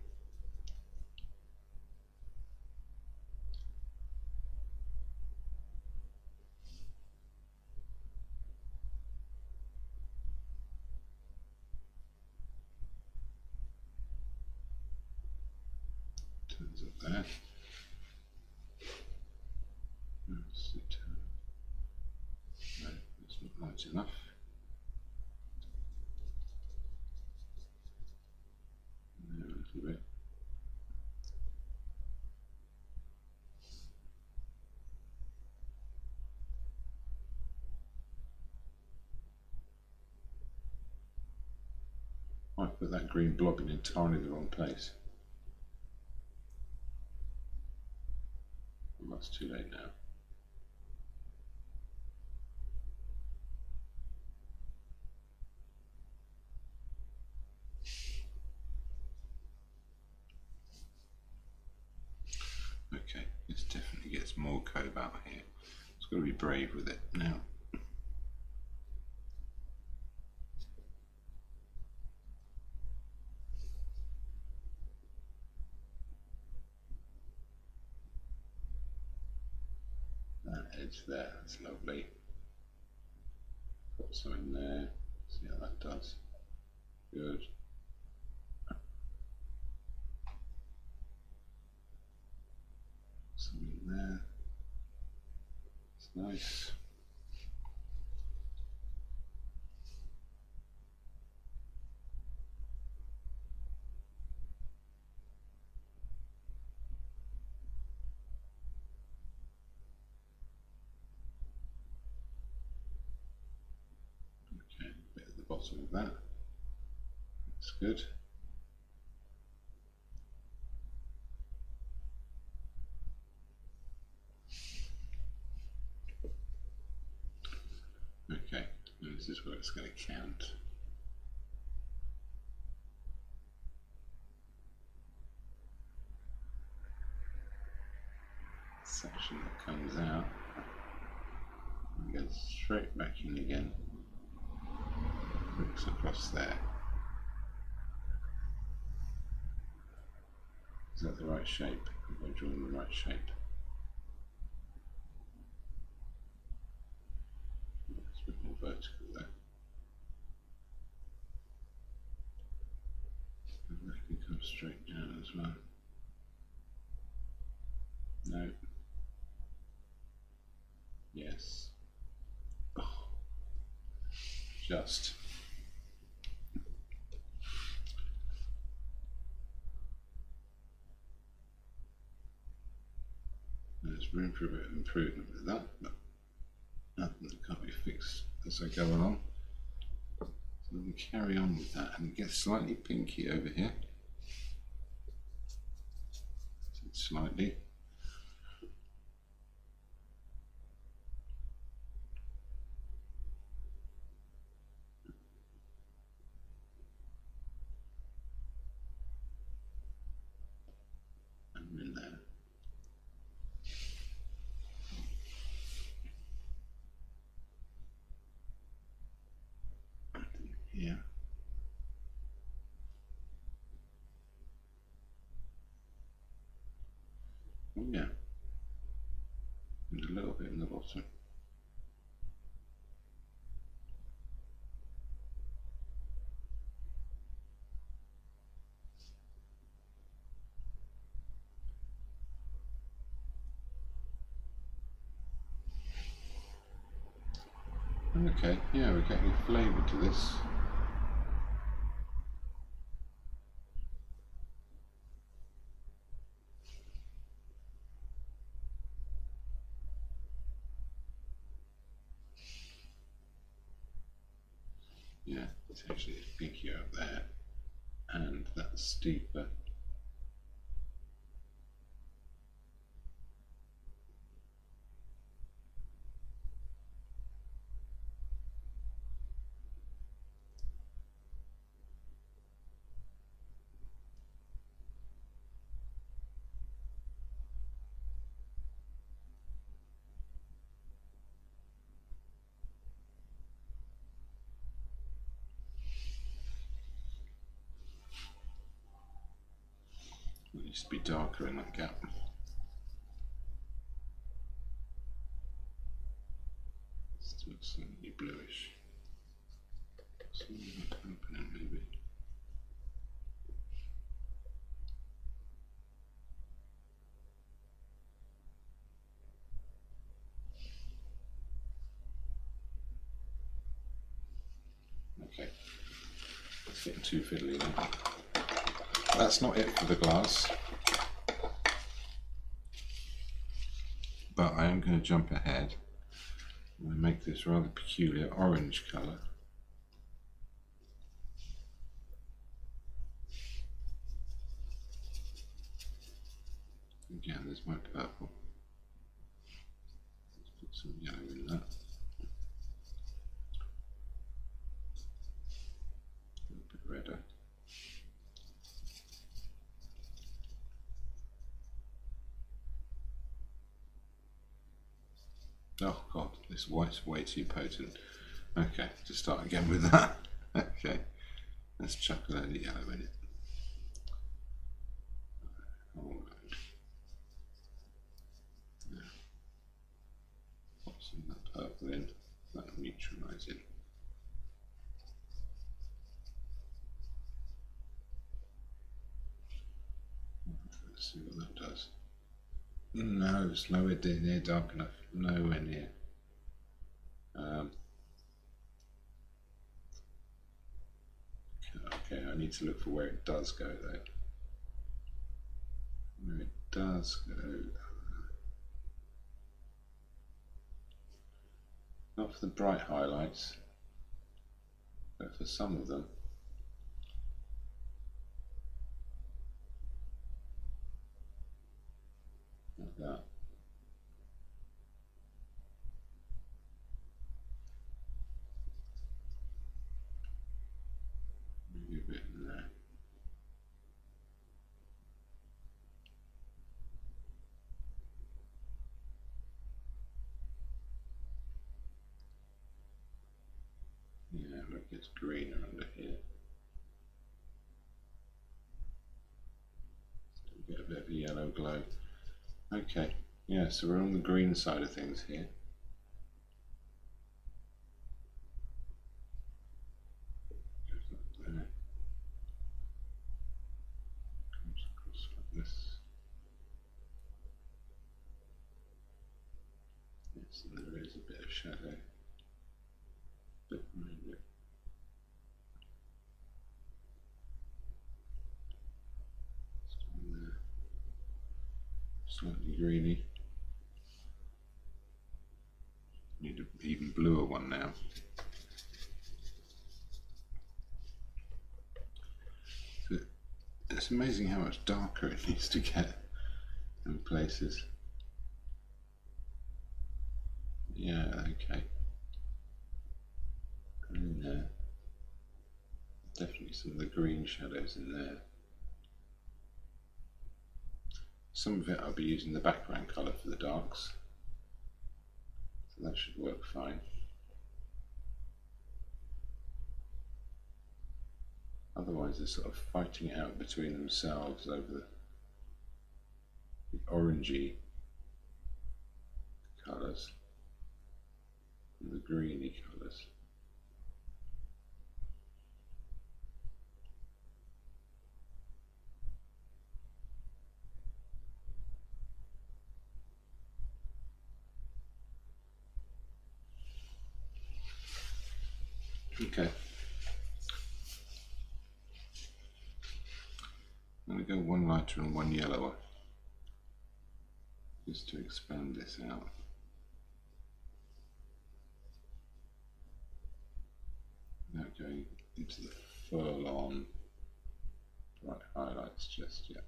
Turns up there. That's the turn. No, that's not light enough. There a little bit. I put that green blob in entirely the wrong place. Well, that's too late now. more cobalt here. It's got to be brave with it now. That edge there, that's lovely. Put some in there, see how that does. Good. Some in there. It's nice. Okay, a bit at the bottom of that. That's good. Okay, and this is where it's going to count. Section that comes out and goes straight back in again. Hooks across there. Is that the right shape? Have I drawn the right shape? It's a bit more vertical there. And that can come straight down as well. No. Yes. Oh. Just. There's room for a bit of improvement with that, but nothing that can't be fixed as I go along. So we carry on with that, and it gets slightly pinky over here. Slightly. And in there. And in here. Oh yeah. And a little bit in the bottom. Okay, yeah, we're getting a flavour to this. Yeah, it's actually pinkier up there, and that's steeper. It needs to be darker in that gap. Still slightly bluish. Something happening maybe. Okay, it's getting too fiddly now. That's not it for the glass, but I am going to jump ahead and make this rather peculiar orange colour. Again, there's my purple. Let's put some yellow in that. A little bit redder. Oh god, this white's way too potent. Okay, to start again with that. Okay, let's chuck a load of yellow in it. Yeah. Pop some of that purple in, that'll neutralise it. Let's see what that does. No, it's nowhere near dark enough. Nowhere near. Okay, I need to look for where it does go though. Where it does go. Not for the bright highlights, but for some of them. Like that. Maybe a bit in there. Yeah, where it gets greener under here. Still get a bit of a yellow glow. Okay, yeah, so we're on the green side of things here. Goes up there. Comes across like this. Yes, and there is a bit of shadow. Bit maybe. Still there. Slightly greeny. Need an even bluer one now. So it's amazing how much darker it needs to get in places. Yeah, okay. In there. Definitely some of the green shadows in there. Some of it I'll be using the background colour for the darks. So that should work fine. Otherwise they're sort of fighting it out between themselves over the orangey colours and the greeny colours. Okay. I'm going to go one lighter and one yellower just to expand this out. Without going into the full-on bright highlights just yet.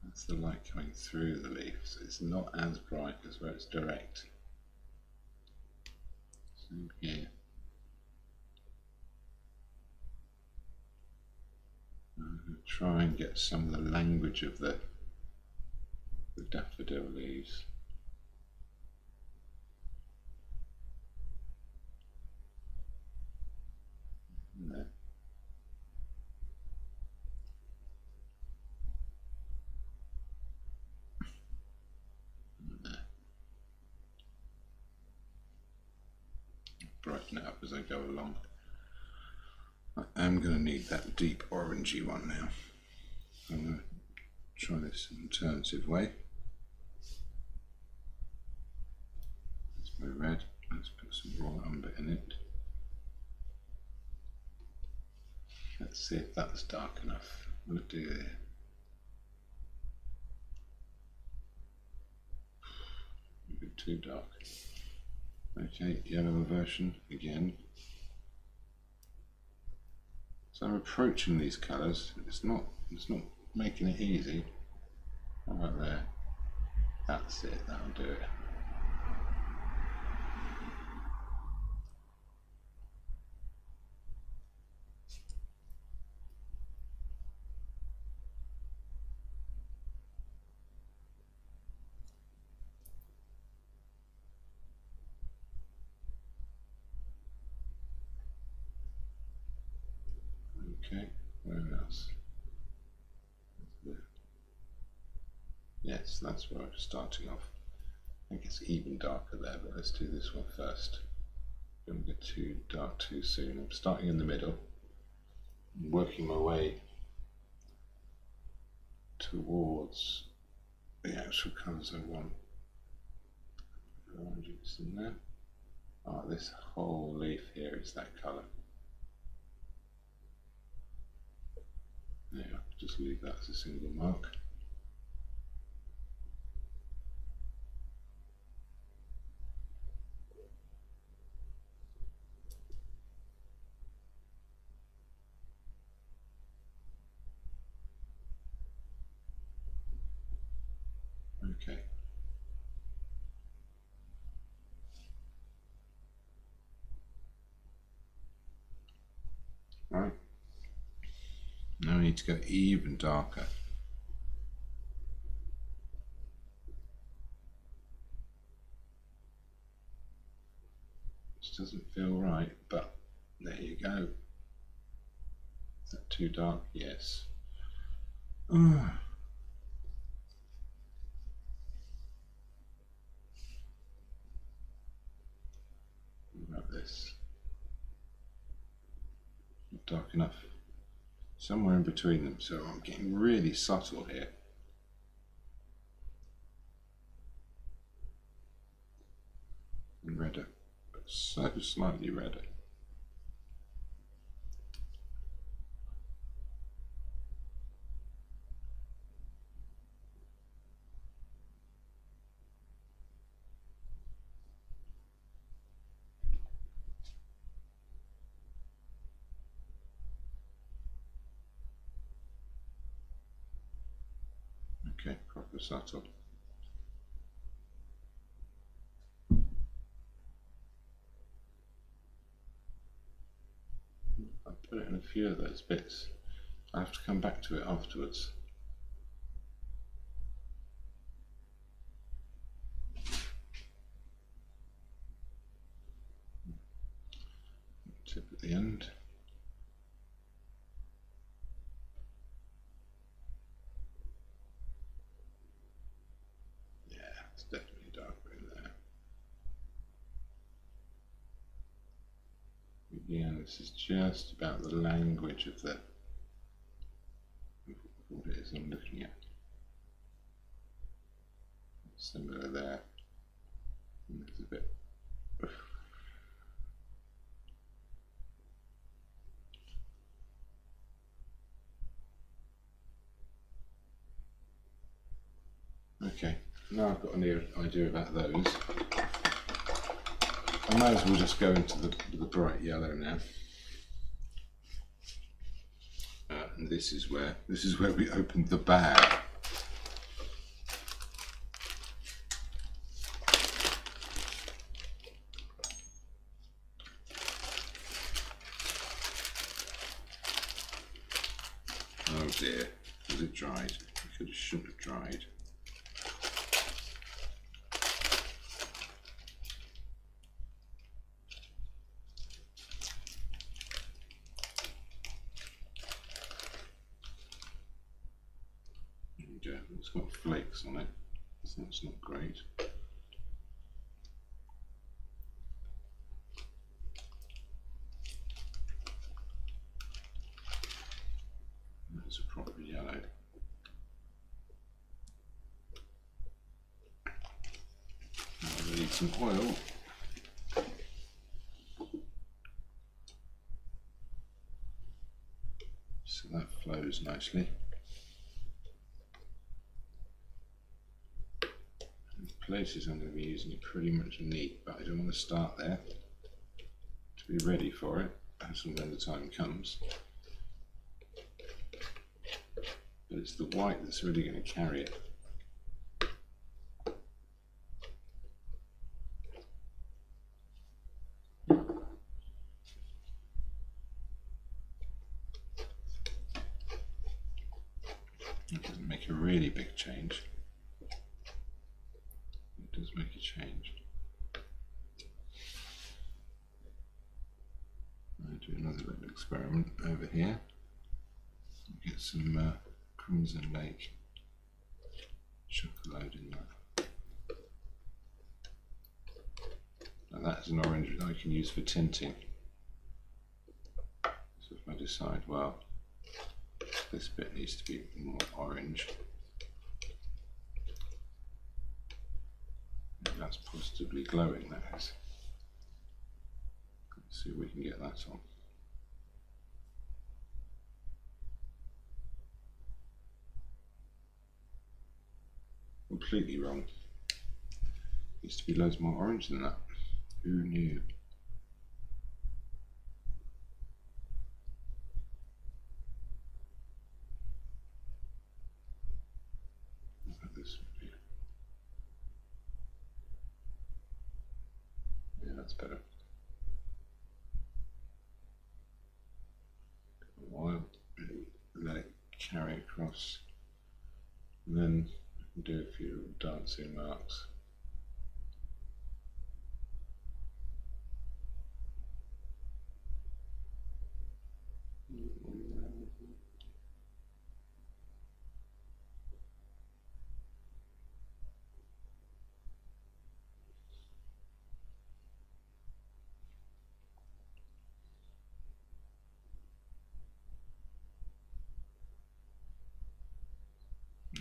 That's the light coming through the leaf, so it's not as bright as where it's direct. Same here. I'm going to try and get some of the language of the daffodil leaves. There. Brighten it up as I go along. I am going to need that deep orangey one now. I'm going to try this alternative way. That's my red. Let's put some raw umber in it. Let's see if that's dark enough. Will it do there? A bit too dark. Okay, yellower version again. So I'm approaching these colours. It's not making it easy. How about there? That's it. That'll do it. Okay, where else? Yes, that's where I'm starting off. I think it's even darker there, but let's do this one first. Don't get too dark too soon. I'm starting in the middle, working my way towards the actual colours I want. Oranges in there. Oh, this whole leaf here is that colour. Yeah, just leave that as a single mark. Okay. Right. Now we need to go even darker. This doesn't feel right, but there you go. Is that too dark? Yes. What about this? Not dark enough. Somewhere in between them, so I'm getting really subtle here. And redder, but so slightly redder. Okay, proper subtle. I put it in a few of those bits. I have to come back to it afterwards. Tip at the end. Yeah, it's definitely darker in there. Again, this is just about the language of what it is I'm looking at. Similar there. And it's a bit. Okay, now I've got an idea about those. I might as well just go into the bright yellow now. And this is where we opened the bag. Oh dear, was it dried? It shouldn't have dried. It's got flakes on it, so that's not great. That's a proper yellow. Now we need some oil. So that flows nicely. Places I'm going to be using are pretty much neat, but I don't want to start there. To be ready for it as and when the time comes. but it's the white that's really going to carry it. It doesn't make a really big change. It does make a change. I'll do another little experiment over here. Get some Crimson Lake chocolate in that. Now that's an orange that I can use for tinting. So if I decide, well, this bit needs to be more orange, and that's positively glowing, that is. Let's see if we can get that on. Completely wrong. Needs to be loads more orange than that. Who knew? This would be. Yeah, that's better. A while, let it carry across, and then do a few dancing marks.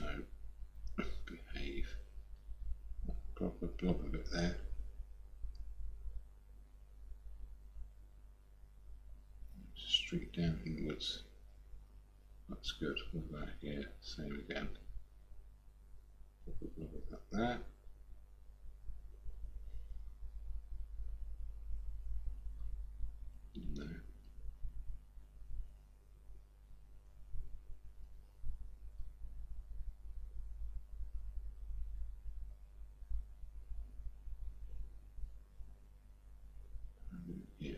No, behave. Proper blob of it there. Streak down inwards. That's good. What about here? Same again. Proper blob of that there. No. Here.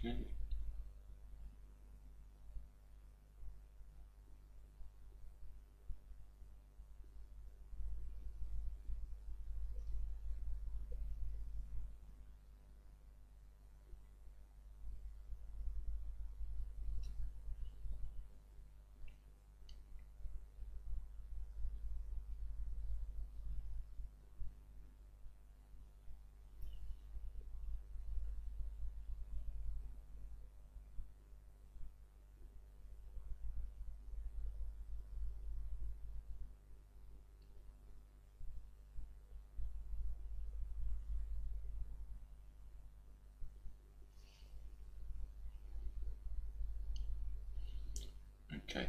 Okay. Okay.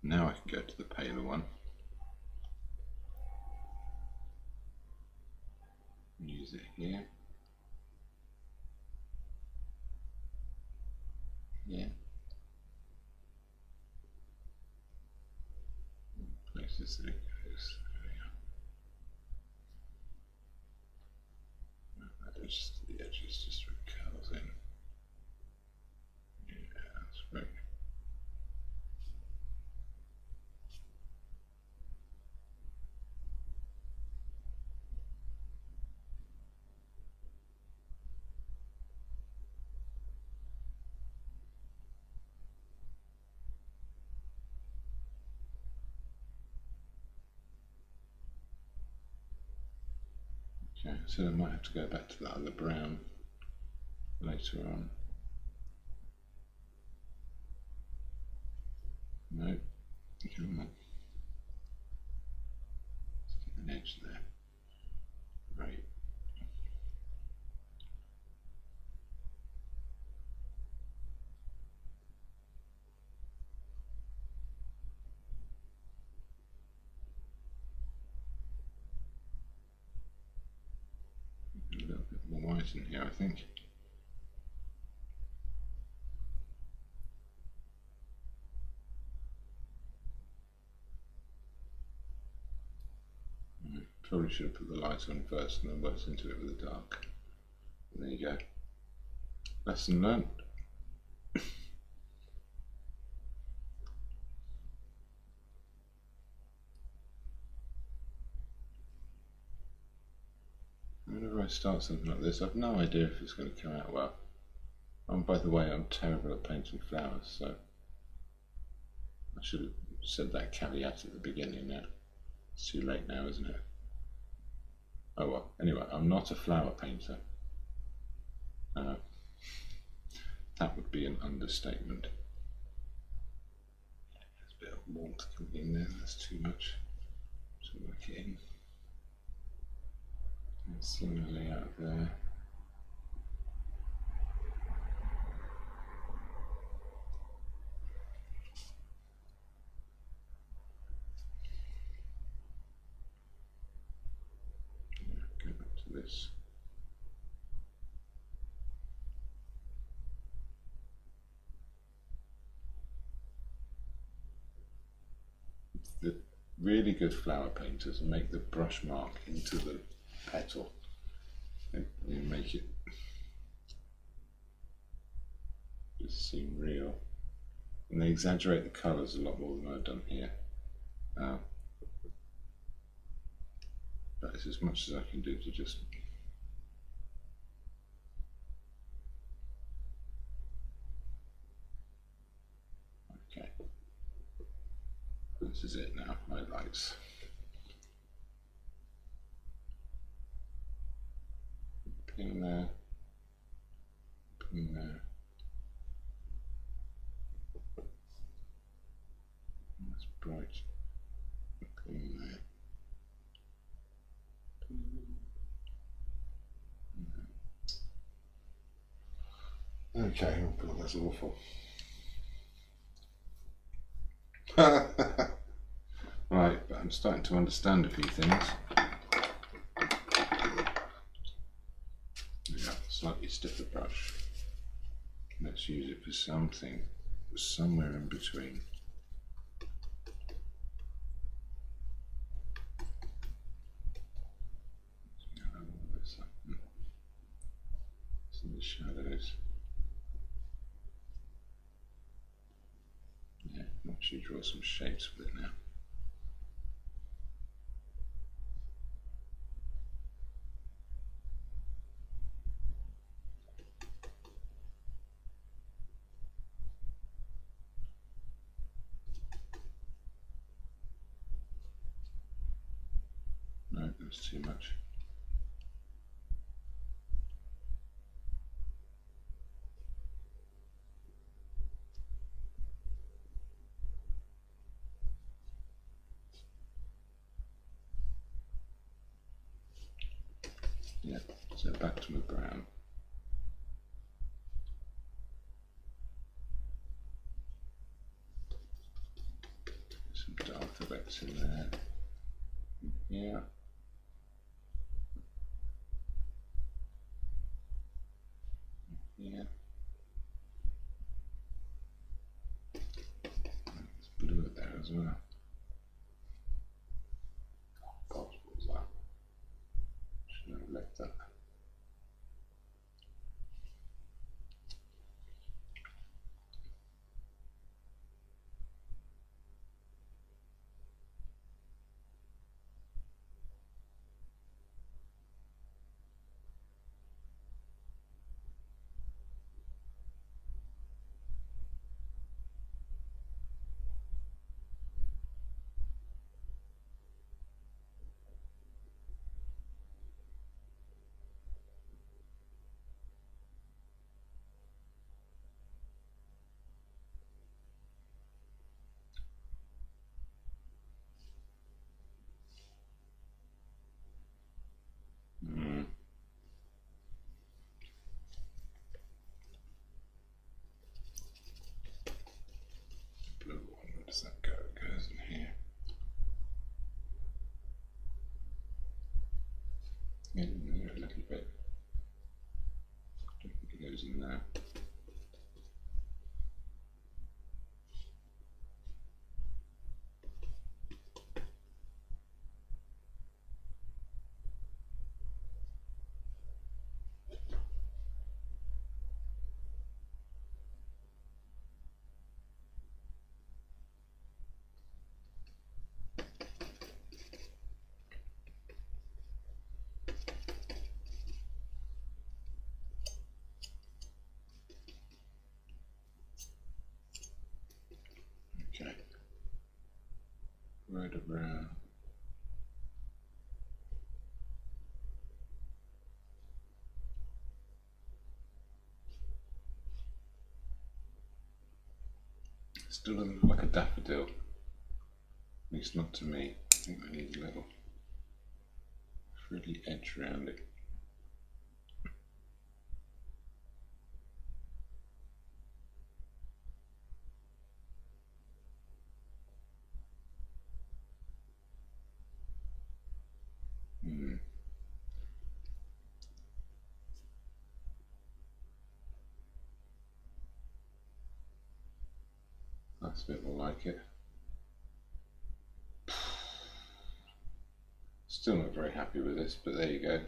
Now I can go to the paler one. Use it here. Yeah. Places that it goes. There we are. Just the edges, just where it curls in. Yeah, that's right. Okay, so I might have to go back to that other brown later on. No, come on. Let's get an edge there. Right. white in here, I think. Probably should have put the light on first and then worked into it with the dark. And there you go. Lesson learned. Whenever I start something like this, I've no idea if it's going to come out well. And by the way, I'm terrible at painting flowers, so I should have said that caveat at the beginning now. It's too late now, isn't it? Oh well, anyway, I'm not a flower painter. That would be an understatement. There's a bit of warmth coming in there, that's too much. So work it in. And similarly out there. Go back to this. The really good flower painters make the brush mark into the petal. You make it just seem real. And they exaggerate the colours a lot more than I've done here. That is as much as I can do to just okay. This is it now, highlights. Pin there, pin there. That's bright. Pin there. Okay, oh god, that's awful. Right, but I'm starting to understand a few things. Yeah, slightly stiffer brush. Let's use it for something somewhere in between. Some of the shadows. Yeah, I'll actually draw some shapes with it now. No, that's too much. Yeah, so back to my brown. Some dark effects in there. Yeah. Yeah. There's blue there as well. Oh God, what was that? Shouldn't have left that. Blue one, where does that go? It goes in here. In there a little bit. using now. Okay, red or brown. Still doesn't look like a daffodil, at least not to me. I think I need a little frilly edge around it. That's a bit more like it. Still not very happy with this, but there you go.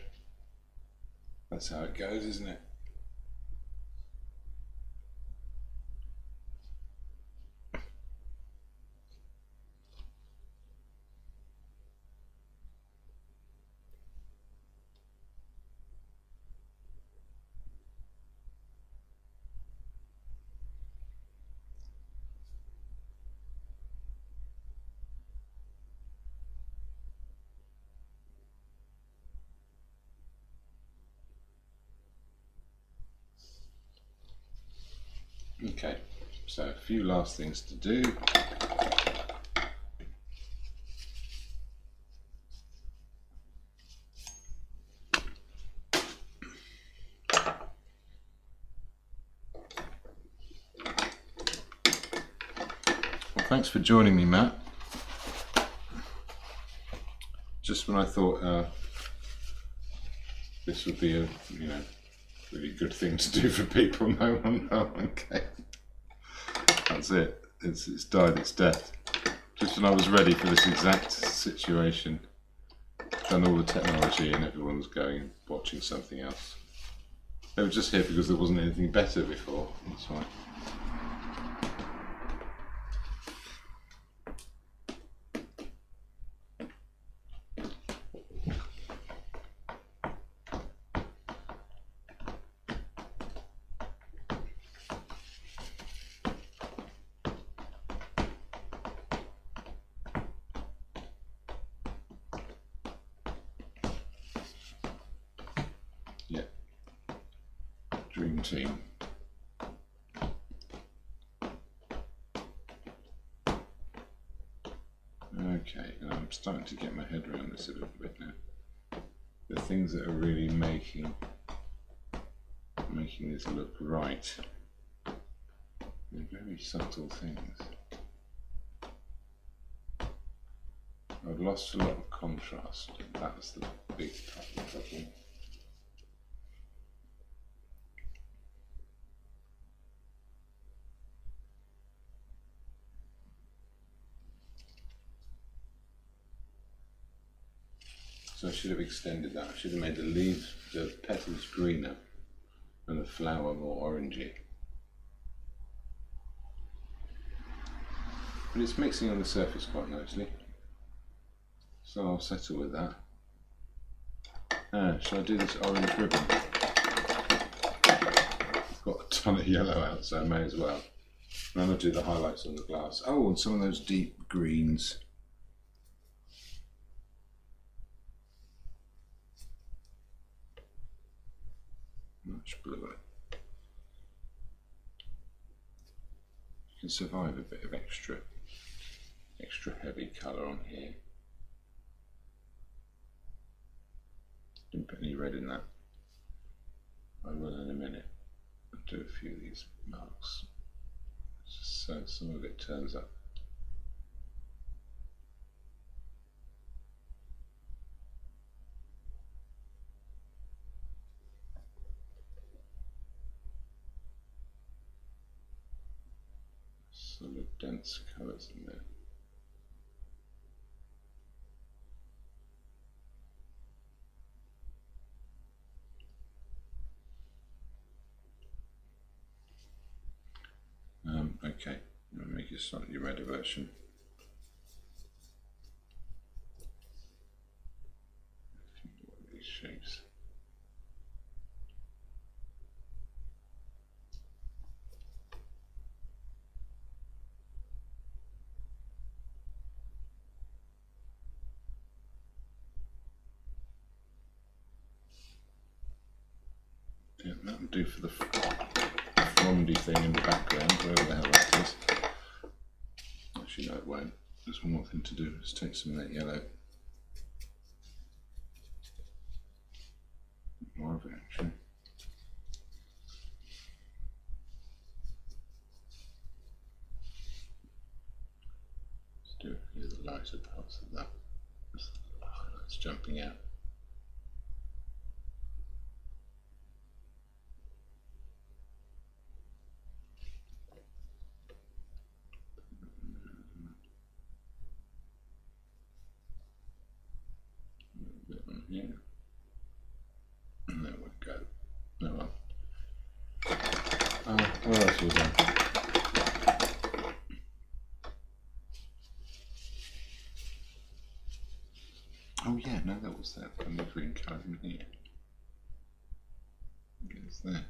That's how it goes, isn't it? Okay, so a few last things to do. Well, thanks for joining me, Matt. Just when I thought this would be a, really good thing to do for people, no one came. That's it. It's died its death. Just when I was ready for this exact situation, done all the technology and everyone's going and watching something else. They were just here because there wasn't anything better before. That's why. Yeah. Dream team. Okay, and I'm starting to get my head around this a little bit now. The things that are really making this look right. They're very subtle things. I've lost a lot of contrast. That's the big problem. So I should have extended that. I should have made the leaves, the petals greener and the flower more orangey. But it's mixing on the surface quite nicely. So I'll settle with that. Shall I do this orange ribbon? I've got a ton of yellow out, so I may as well. And then I'll do the highlights on the glass. Oh, and some of those deep greens. Much bluer. You can survive a bit of extra heavy colour on here. Didn't put any red in that. I will in a minute. I'll do a few of these marks. Just so some of it turns up. sort of dense colours in there. Okay, I'll make a slightly redder version. One of these shapes. Yeah, that'll do for the frondy thing in the background, wherever the hell that is. Actually, no, it won't. There's one more thing to do. Let's take some of that yellow. More of it, actually. Let's do a few of the lighter parts of that. That's jumping out. Yeah. There we go. No one. What else was there? Oh yeah, no, that was that. I need green colour in here. I guess there.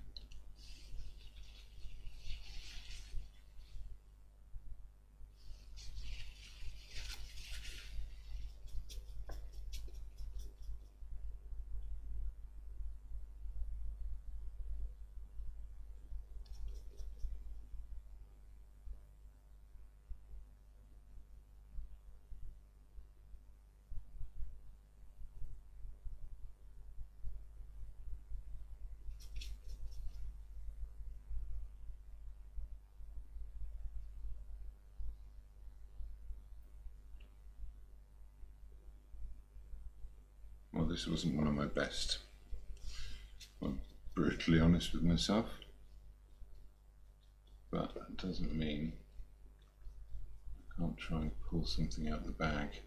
Well, this wasn't one of my best. I'm brutally honest with myself. But that doesn't mean I can't try and pull something out of the bag.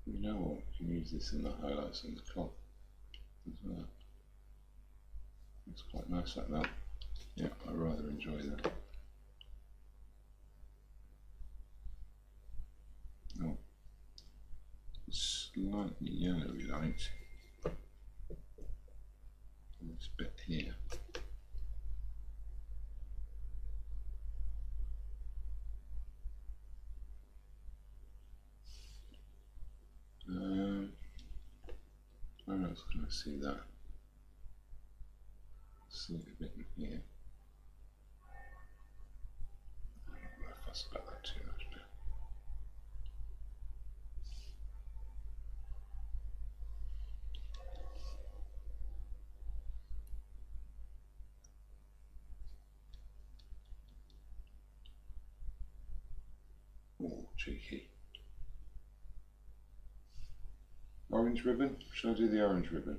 You know what? You can use this in the highlights on the cloth as well. It's quite nice like that. Yeah, I rather enjoy that. Oh, slightly yellowy light. This bit here. Where else can I see that? See it a bit in here. I'm not going to fuss about that too much now. Oh, cheeky. Orange ribbon? Should I do the orange ribbon?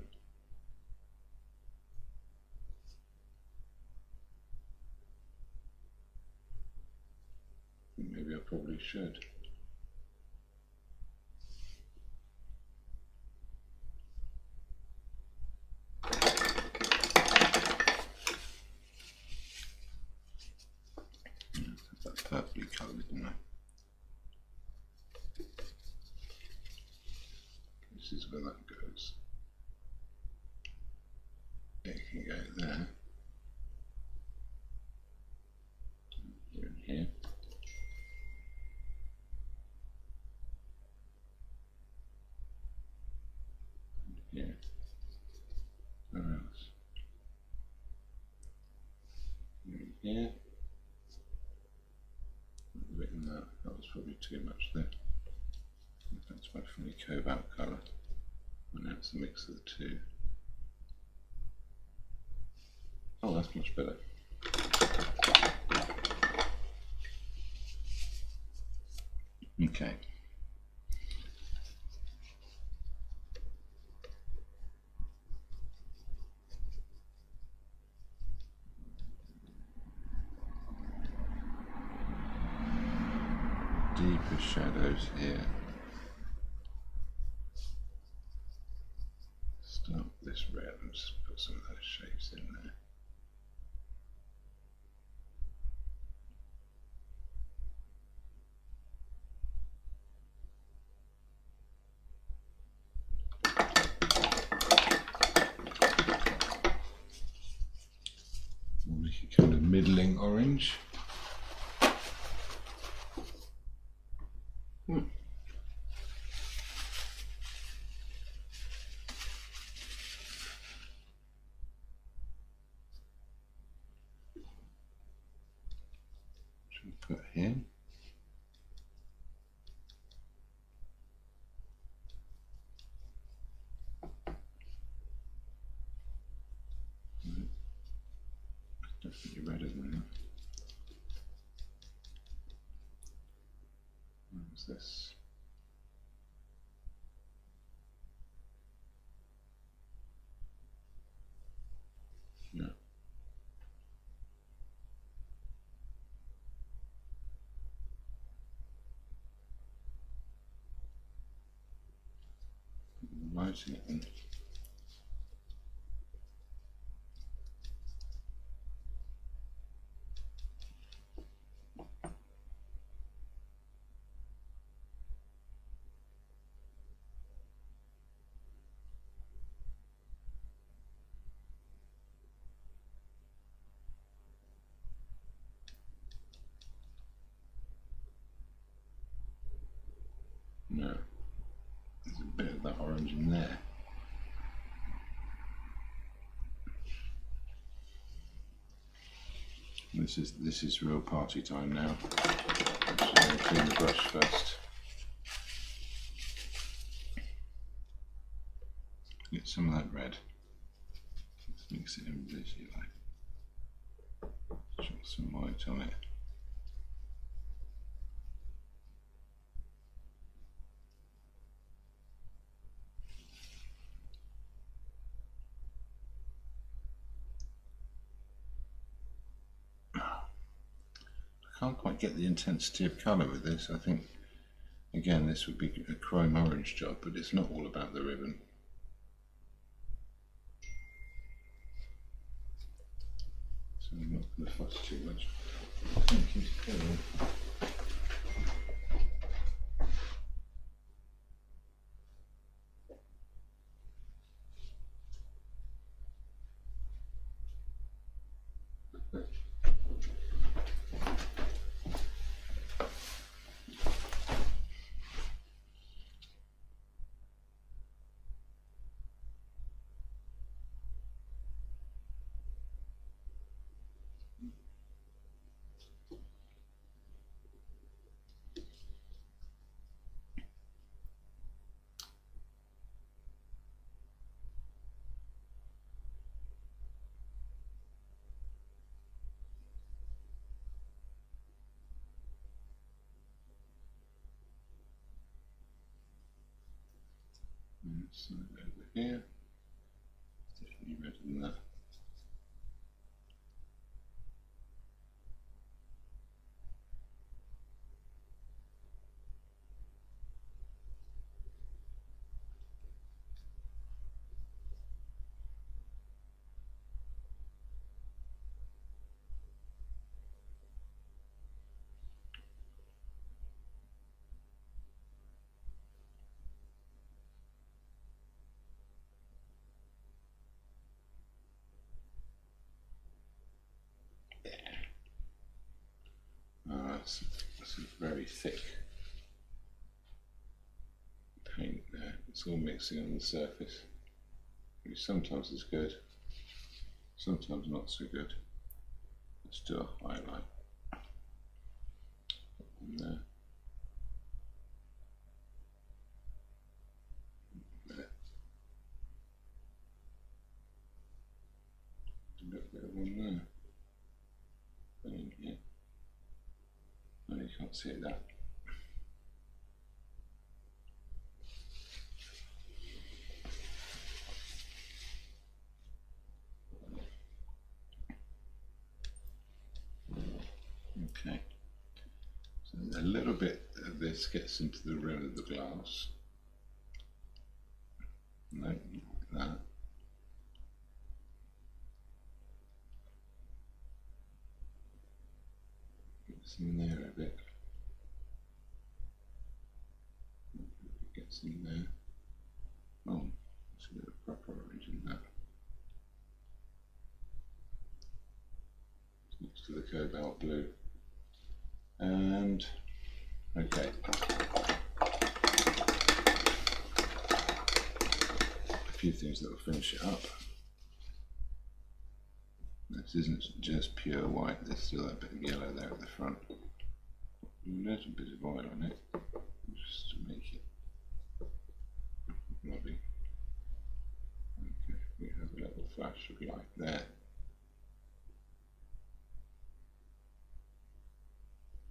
Maybe I probably should. That's purpley coloured, isn't it? This is where that goes. It can go there. Here and here. And here. Where else? Here and here. too much there. That's my funny cobalt colour. And now it's a mix of the two. Oh, that's much better. Okay. Deeper shadows here. Start with this red and just put some of those shapes in there. We'll make it kind of middling orange. Put here. Definitely redder than that. What's this? Yeah. Lighting it in. No, there's a bit of that orange in there. This is real party time now. Actually, I'm going to clean the brush first. Get some of that red. Let's mix it in with this, you like. Chuck some white on it. I can't quite get the intensity of colour with this. I think, again, this would be a chrome orange job, but it's not all about the ribbon. So I'm not going to fuss too much. Thank you. So over here, definitely redder than that. That's a very thick paint there. It's all mixing on the surface, which sometimes is good, sometimes not so good. Let's do a highlight on there. you can't see it now. Okay, so a little bit of this gets into the rim of the glass. No, like that. Gets in there a bit. It gets in there. Oh, it's a bit of proper orange in that. Next to the cobalt blue. And okay. A few things that will finish it up. This isn't just pure white, there's still a bit of yellow there at the front. A little bit of oil on it, just to make it lovely. Okay, we have a little flash of light there.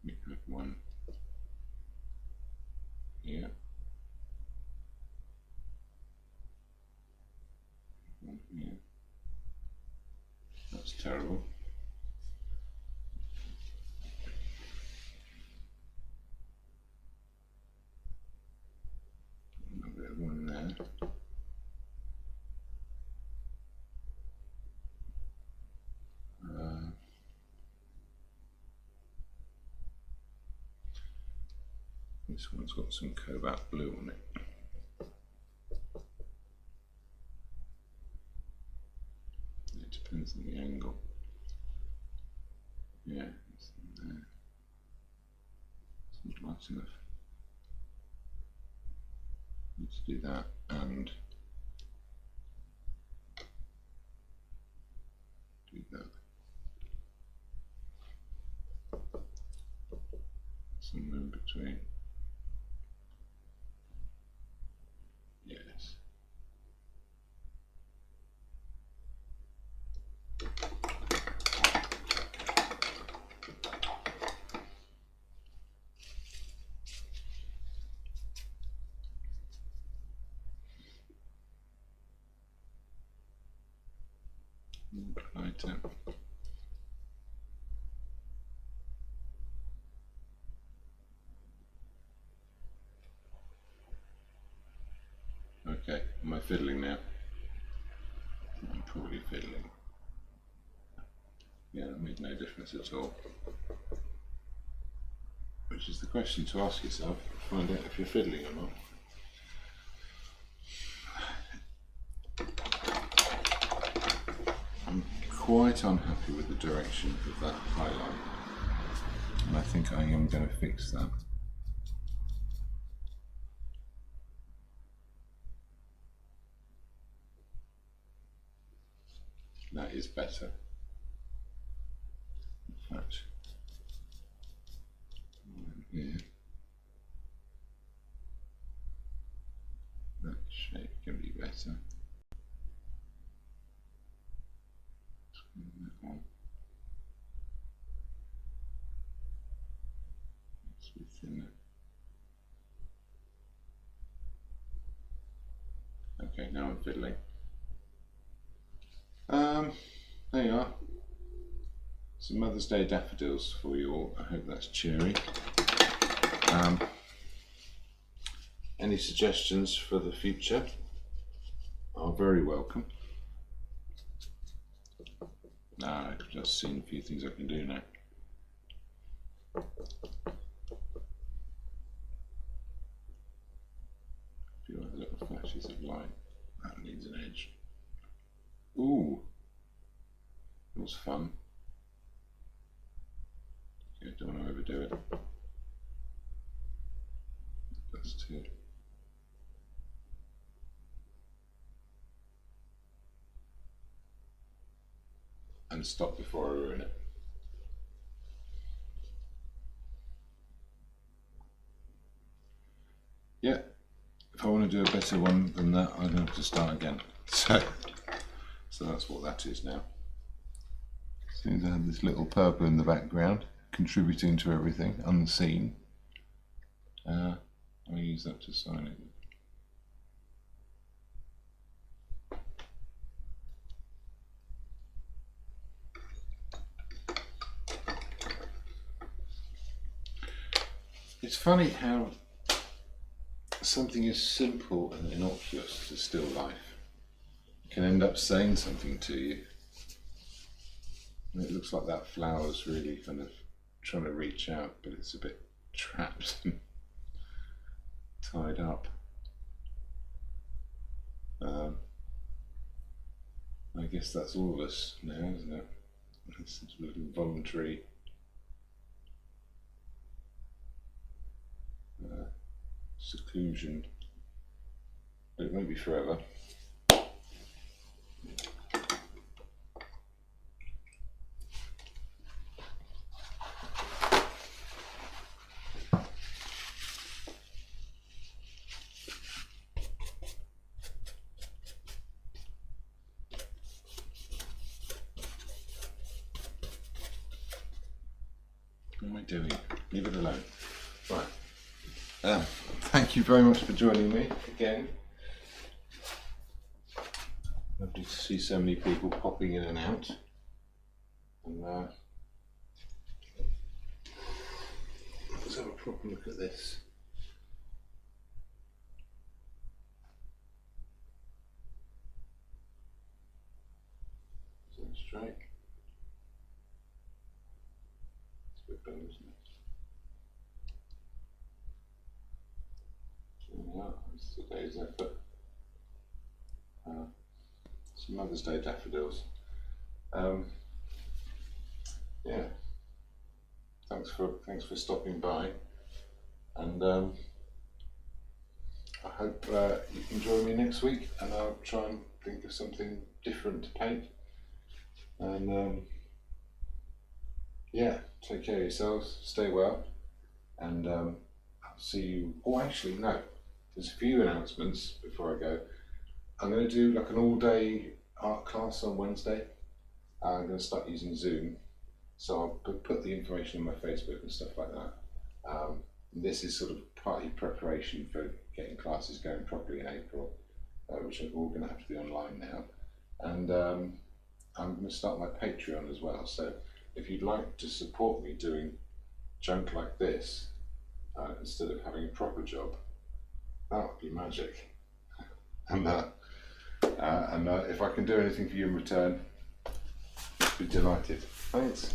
We have one here. One here. That's terrible. Another one there. This one's got some cobalt blue on it. It depends on the angle. Yeah, it's there. It's not light enough. Let's do that and do that. Somewhere in between. Yes. Lighter. Okay, am I fiddling now? I'm probably fiddling. Yeah, that made no difference at all. Which is the question to ask yourself, find out if you're fiddling or not. I'm quite unhappy with the direction of that highlight, and I think I am going to fix that. That is better. In fact, here, that shape can be better. That one. Let's be thinner. Okay, now I'm fiddling. There you are. Some Mother's Day daffodils for you all. I hope that's cheery. Any suggestions for the future are very welcome. I've just seen a few things I can do now. A few other little flashes of light. That needs an edge. Ooh, it was fun. Okay, don't want to overdo it. That's two. And stop before I ruin it. Yeah, if I want to do a better one than that, I'm going to have to start again. So that's what that is now. As soon as I had this little purple in the background, contributing to everything unseen. I'll use that to sign it. It's funny how something as simple and innocuous as still life can end up saying something to you. And it looks like that flower's really kind of trying to reach out, but it's a bit trapped and tied up. I guess that's all of us now, isn't it? It's a little voluntary seclusion, but it won't be forever. What am I doing? Leave it alone. Right. Thank you very much for joining me again. Lovely to see so many people popping in and out. And let's have a proper look at this. Is that straight? It's a bit better, isn't it? Yeah, it's today's effort. Some Mother's Day daffodils. Yeah. Thanks for stopping by, and I hope you can join me next week, and I'll try and think of something different to paint. And yeah, take care of yourselves, stay well, and I'll see you. Oh, actually, no. There's a few announcements before I go. I'm going to do like an all-day art class on Wednesday. I'm going to start using Zoom, so I'll put the information on my Facebook and stuff like that. This is sort of partly preparation for getting classes going properly in April, which are all going to have to be online now. And I'm going to start my Patreon as well, so if you'd like to support me doing junk like this instead of having a proper job, that would be magic. And if I can do anything for you in return, I'd be delighted. Thanks.